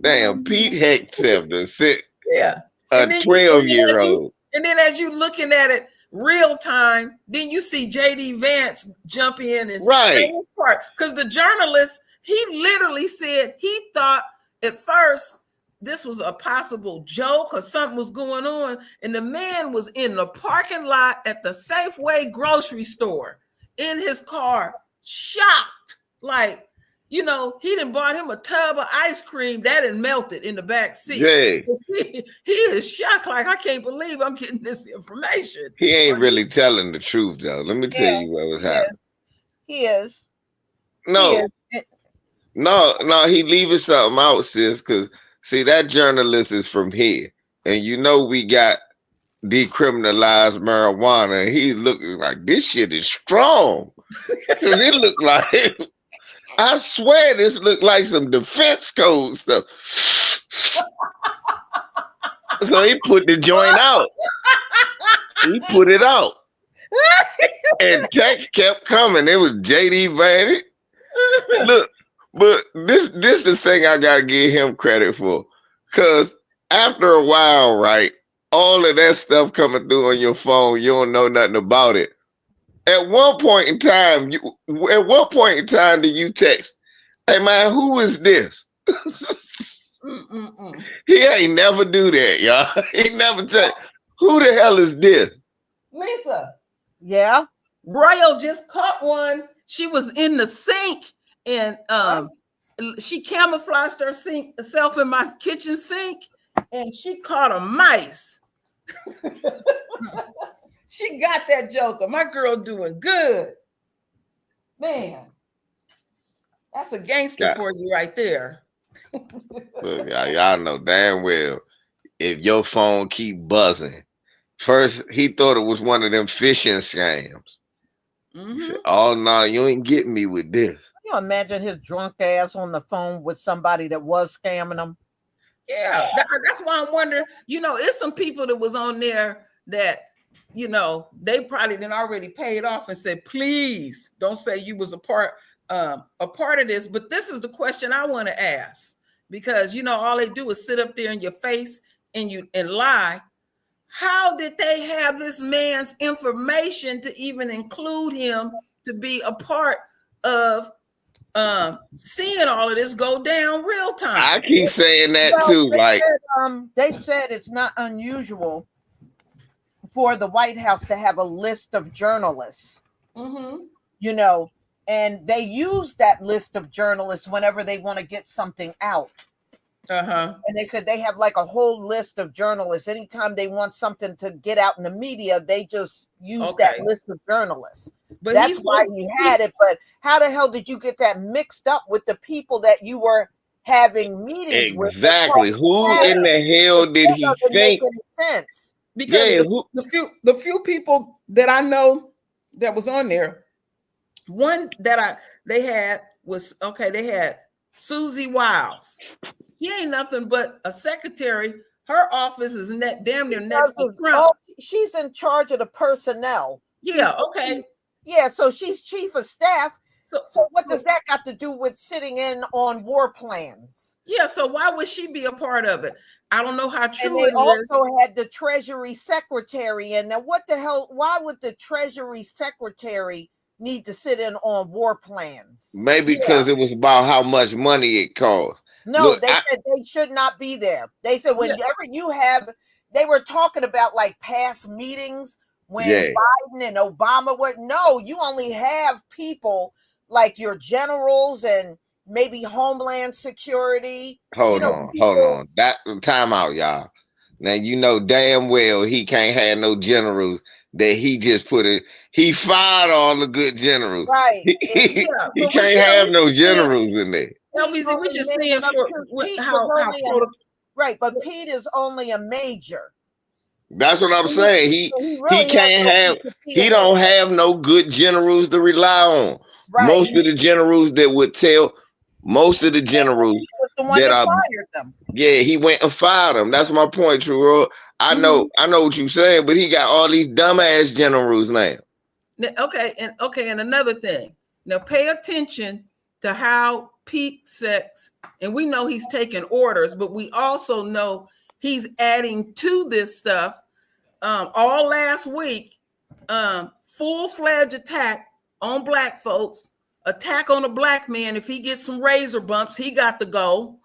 Damn, Pete Hegseth done sit a 12-year-old. And then as you looking at it real time, then you see J.D. Vance jump in and say his part. Because the journalist, he literally said he thought at first this was a possible joke or something was going on. And the man was in the parking lot at the Safeway grocery store in his car, shocked. Like, he done bought him a tub of ice cream that had melted in the back seat. He is shocked. Like, I can't believe I'm getting this information. He ain't really telling the truth, though. Let me tell you what was happening. He is. No, he leaving something out, sis, because see, that journalist is from here. And we got decriminalized marijuana. And he's looking like, this shit is strong. Because it looked like, I swear this looked like some defense code stuff. So he put the joint out. He put it out. And text kept coming. It was J.D. Vance. Look. But this the thing I gotta give him credit for, because after a while, right, all of that stuff coming through on your phone, you don't know nothing about it. At one point in time, do you text, "Hey man, who is this?" He ain't never do that, y'all. He never text, "Who the hell is this?" Lisa. Yeah. Braille just caught one. She was in the sink. And she camouflaged herself in my kitchen sink, and she caught a mice. She got that joker. My girl doing good. Man, that's a gangster for you right there. Look, y'all know damn well if your phone keep buzzing. First, he thought it was one of them phishing scams. He said, "Oh no, you ain't getting me with this." Can you imagine his drunk ass on the phone with somebody that was scamming him? Yeah, that's why I'm wondering. It's some people that was on there that, they probably done already paid off and said, please don't say you was a part of this. But this is the question I want to ask, because all they do is sit up there in your face and lie. How did they have this man's information to even include him to be a part of seeing all of this go down real time? I keep saying that too. They said it's not unusual for the White House to have a list of journalists. And they use that list of journalists whenever they want to get something out. And they said they have like a whole list of journalists. Anytime they want something to get out in the media, they just use that list of journalists. But that's why he had it. But how the hell did you get that mixed up with the people that you were having meetings with? Exactly. Who in the hell did he think? Make any sense? Because the few people that I know that was on there, one that they had Susie Wiles. He ain't nothing but a secretary. Her office is damn near next to Trump. Oh, she's in charge of the personnel. Yeah, okay. Yeah, so she's chief of staff. So what does that got to do with sitting in on war plans? Yeah, so why would she be a part of it? I don't know how true it is. And they also is. had the Treasury Secretary. And now what the hell, why would the Treasury Secretary need to sit in on war plans? Maybe because it was about how much money it cost. No, Look, they said they should not be there. They said whenever you have, they were talking about like past meetings when Biden and Obama were, no, you only have people like your generals and maybe Homeland Security. Hold on. That time out, y'all. Now damn well he can't have no generals that he just put in. He fired all the good generals. Right. He can't have no generals in there. We just saying right, but Pete is only a major. That's what I'm saying. He don't have no good generals to rely on. Right. Most of the generals that would tell most of the generals he was the one that fired them. Yeah, he went and fired them. That's my point, True. I know what you're saying, but he got all these dumbass generals now. Okay, and another thing. Now pay attention to how Pete Sex, and we know he's taking orders, but we also know he's adding to this stuff. All last week, full-fledged attack on black folks, attack on a black man. If he gets some razor bumps, he got to go.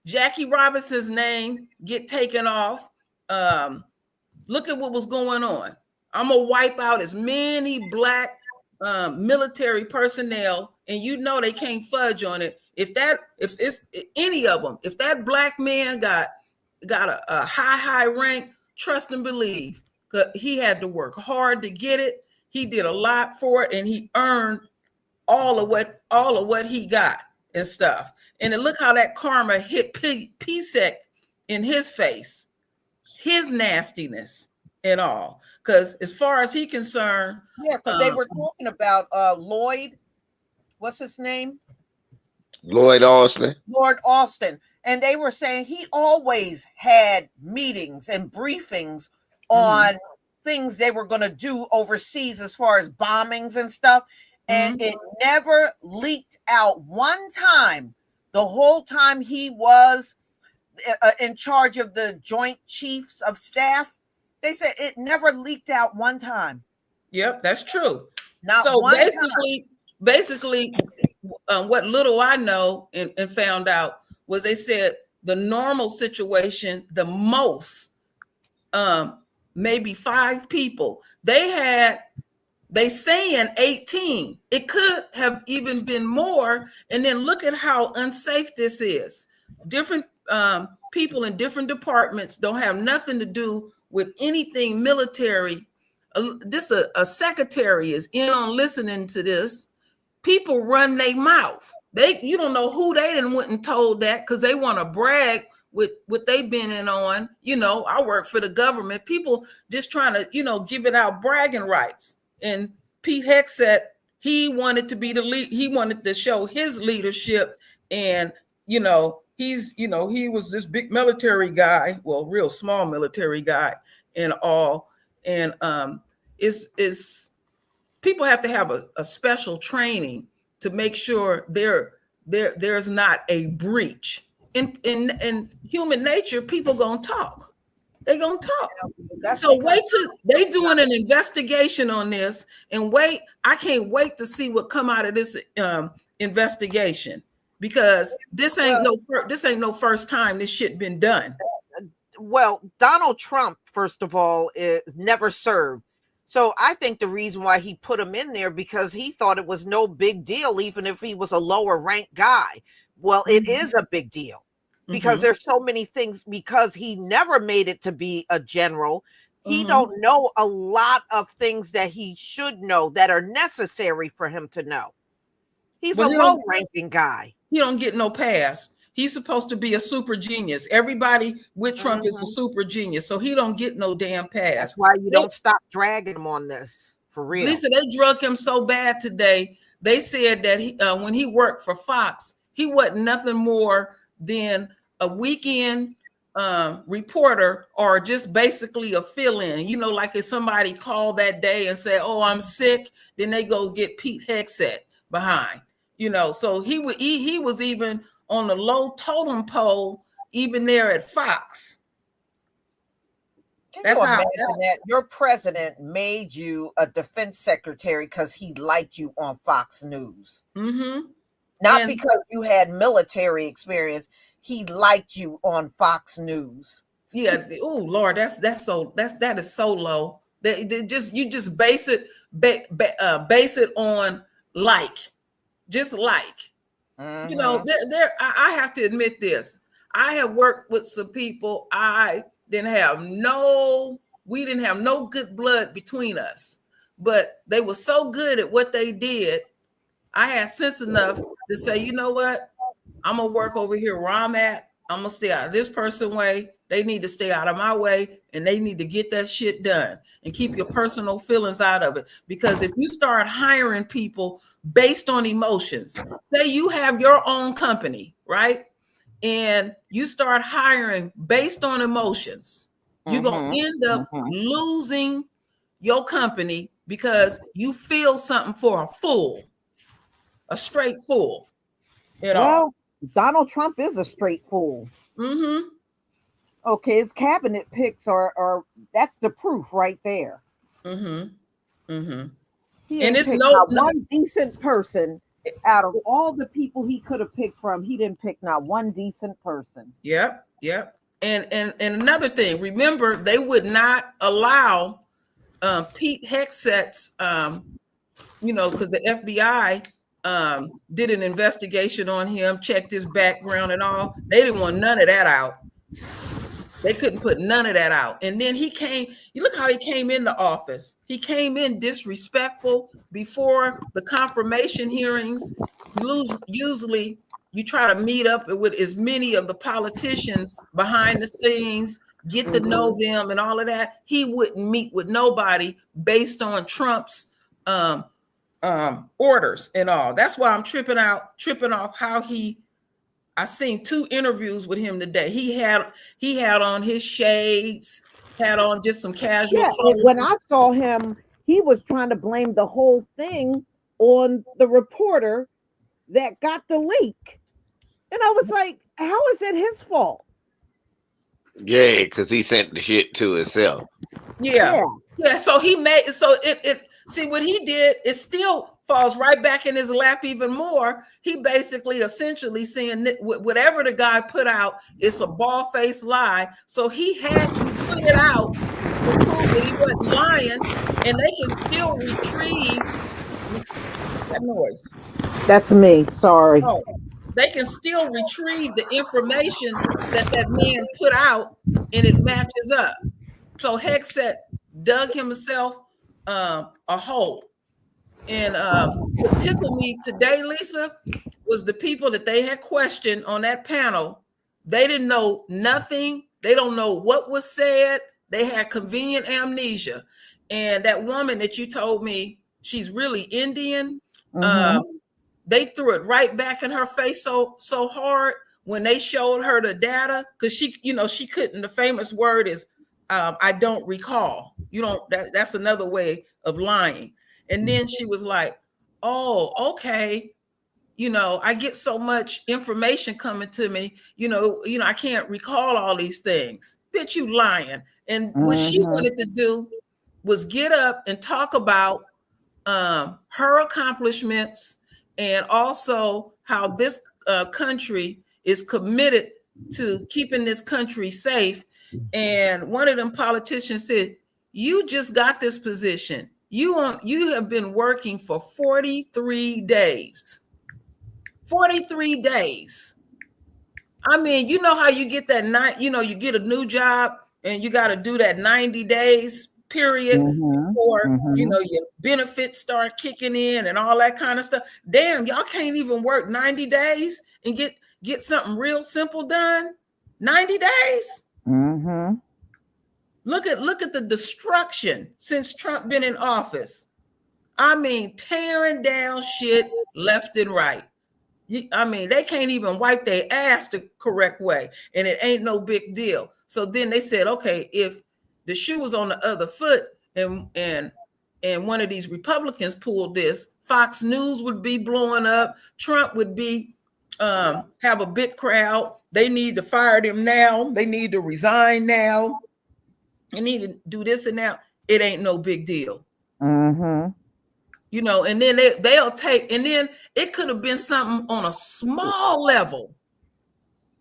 Jackie Robinson's name get taken off. Look at what was going on. I'm gonna wipe out as many black military personnel, and they can't fudge on it. If it's any of them, if that black man got a high rank, trust and believe, because he had to work hard to get it. He did a lot for it, and he earned all of what he got and stuff. And then look how that karma hit PSEC in his face, his nastiness and all. Because as far as he concerned, because they were talking about Lloyd, what's his name? Lloyd Austin. Lord Austin. And they were saying he always had meetings and briefings on things they were going to do overseas as far as bombings and stuff. And it never leaked out one time, the whole time he was in charge of the Joint Chiefs of Staff. They said it never leaked out one time. Yep, that's true. Not so one basically, what little I know and found out was they said the normal situation, the most, maybe 5 people. They had They saying 18. It could have even been more. And then look at how unsafe this is. Different people in different departments don't have nothing to do with anything military. A secretary is in on listening to this. People run their mouth. You don't know who they done went and told that because they want to brag with what they've been in on. I work for the government. People just trying to, give it out bragging rights. And Pete Hegseth, he wanted to be the lead. He wanted to show his leadership. And, he was this big military guy, well, real small military guy and all. And is people have to have a special training to make sure there's not a breach. In human nature, people gonna talk. They gonna talk. So wait till they doing an investigation on this, and wait. I can't wait to see what come out of this investigation, because this ain't no first time this shit been done. Well, Donald Trump, first of all, is never served. So I think the reason why he put him in there because he thought it was no big deal, even if he was a lower ranked guy. Well, it is a big deal because there's so many things, because he never made it to be a general. He don't know a lot of things that he should know that are necessary for him to know. He's a low ranking guy. He don't get no pass. He's supposed to be a super genius. Everybody with Trump is a super genius, so he don't get no damn pass. That's why you don't stop dragging him on this, for real. Lisa, they drug him so bad today. They said that when he worked for Fox, he wasn't nothing more than a weekend reporter or just basically a fill-in. Like if somebody called that day and said, "Oh, I'm sick," then they go get Pete Hegseth behind. So he was even on the low totem pole, even there at Fox. That's how that your president made you a defense secretary because he liked you on Fox News. Not because you had military experience. He liked you on Fox News. Yeah. Oh Lord, that is so low. You just base it on just like. I have to admit this. I have worked with some people. We didn't have no good blood between us, but they were so good at what they did. I had sense enough to say, you know what? I'm gonna work over here where I'm at. I'm gonna stay out of this person's way. They need to stay out of my way, and they need to get that shit done and keep your personal feelings out of it. Because if you start hiring people based on emotions, say you have your own company, right? And you start hiring based on emotions, you're going to end up losing your company because you feel something for a straight fool. Donald Trump is a straight fool. Okay, his cabinet picks are that's the proof right there. And it's not one decent person out of all the people he could have picked from. He didn't pick not one decent person. Yep. And another thing, remember, they would not allow Pete Hegseth's, because the FBI did an investigation on him, checked his background and all. They didn't want none of that out. They couldn't put none of that out. And then you look how he came into office. He came in disrespectful before the confirmation hearings. Usually you try to meet up with as many of the politicians behind the scenes, get to know them and all of that. He wouldn't meet with nobody based on Trump's orders and all. That's why I'm tripping off how I seen 2 interviews with him today. He had on his shades, had on just some casual clothes. And when I saw him, he was trying to blame the whole thing on the reporter that got the leak. And I was like, how is it his fault? Yeah, because he sent the shit to himself. Yeah. So see what he did, it still falls right back in his lap even more. He basically essentially saying that whatever the guy put out, it's a bald-faced lie. So he had to put it out that he wasn't lying, and they can still retrieve. What's that noise? That's me. Sorry. Oh, they can still retrieve the information that man put out, and it matches up. So Hegseth dug himself a hole. And what tickled me today, Lisa, was the people that they had questioned on that panel. They didn't know nothing. They don't know what was said. They had convenient amnesia. And that woman that you told me, she's really Indian. They threw it right back in her face so hard when they showed her the data, because she couldn't. The famous word is I don't recall. That's another way of lying. And then she was like, oh, okay. I get so much information coming to me, I can't recall all these things. Bitch, you lying. And what she wanted to do was get up and talk about her accomplishments, and also how this country is committed to keeping this country safe. And one of them politicians said, you just got this position. You have been working for 43 days. 43 days. I mean, you know how you get that you get a new job and you got to do that 90 days period before your benefits start kicking in and all that kind of stuff. Damn, y'all can't even work 90 days and get something real simple done. 90 days. Look at the destruction since Trump been in office. I mean, tearing down shit left and right. I mean, they can't even wipe their ass the correct way, and it ain't no big deal. So then they said, okay, if the shoe was on the other foot and one of these Republicans pulled this, Fox News would be blowing up. Trump would be have a big crowd. They need to fire them now. They need to resign now. They need to do this and now. It ain't no big deal. And then they'll take, and then it could have been something on a small level,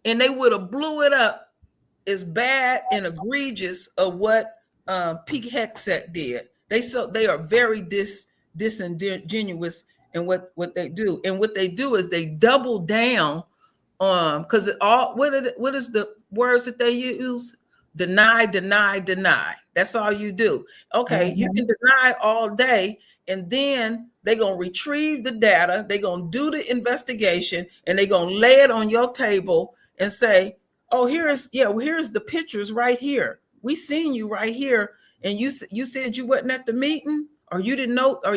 and they would have blew it up as bad and egregious of what Pete Hegseth did. They are very disingenuous in what they do, and what they do is they double down because what is the words that they use? Deny, deny, deny. That's all you do. Okay, you can deny all day, and then they're going to retrieve the data, they're going to do the investigation, and they're going to lay it on your table and say, oh, here's the pictures right here. We seen you right here, and you said you wasn't at the meeting, or you didn't know, or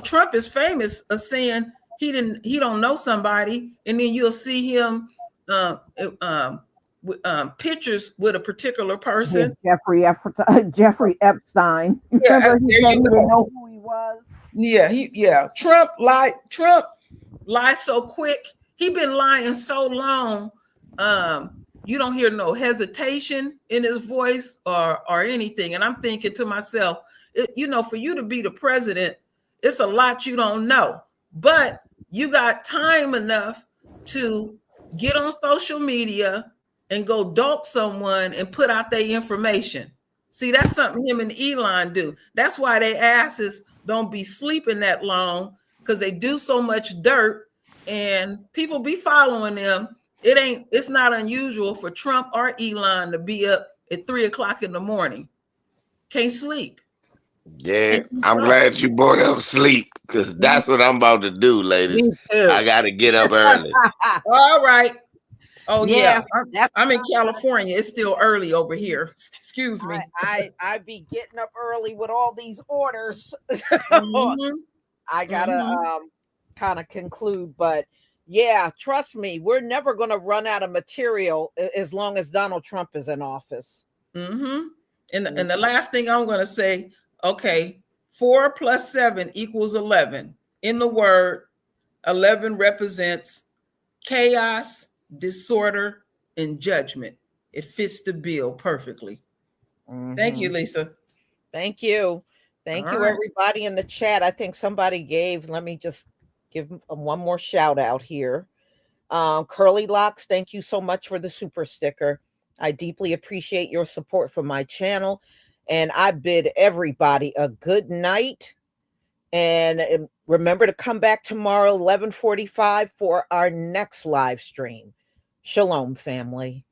Trump is famous of saying he don't know somebody, and then you'll see him pictures with a particular person. Jeffrey Epstein. Remember, he didn't know who he was. Yeah. Trump lied so quick. He been lying so long. You don't hear no hesitation in his voice or anything. And I'm thinking to myself, for you to be the president, it's a lot you don't know, but you got time enough to get on social media and go dope someone and put out their information. See, that's something him and Elon do. That's why their asses don't be sleeping that long, because they do so much dirt and people be following them. It's not unusual for Trump or Elon to be up at 3 o'clock in the morning. Can't sleep. Yeah, I'm glad you brought up sleep, because that's what I'm about to do, ladies. I got to get up early. All right. Oh yeah, I'm in California. It's still early over here. Excuse me. I be getting up early with all these orders. I gotta kind of conclude, but yeah, trust me, we're never gonna run out of material as long as Donald Trump is in office. And the last thing I'm gonna say, okay, 4 + 7 = 11. In the word, 11 represents chaos, disorder, and judgment. It fits the bill perfectly. Thank you, Lisa. Thank you. Thank you, everybody in the chat. I think somebody let me just give one more shout out here. Curly Locks, thank you so much for the super sticker. I deeply appreciate your support for my channel. And I bid everybody a good night. And remember to come back tomorrow, 11:45, for our next live stream. Shalom, family.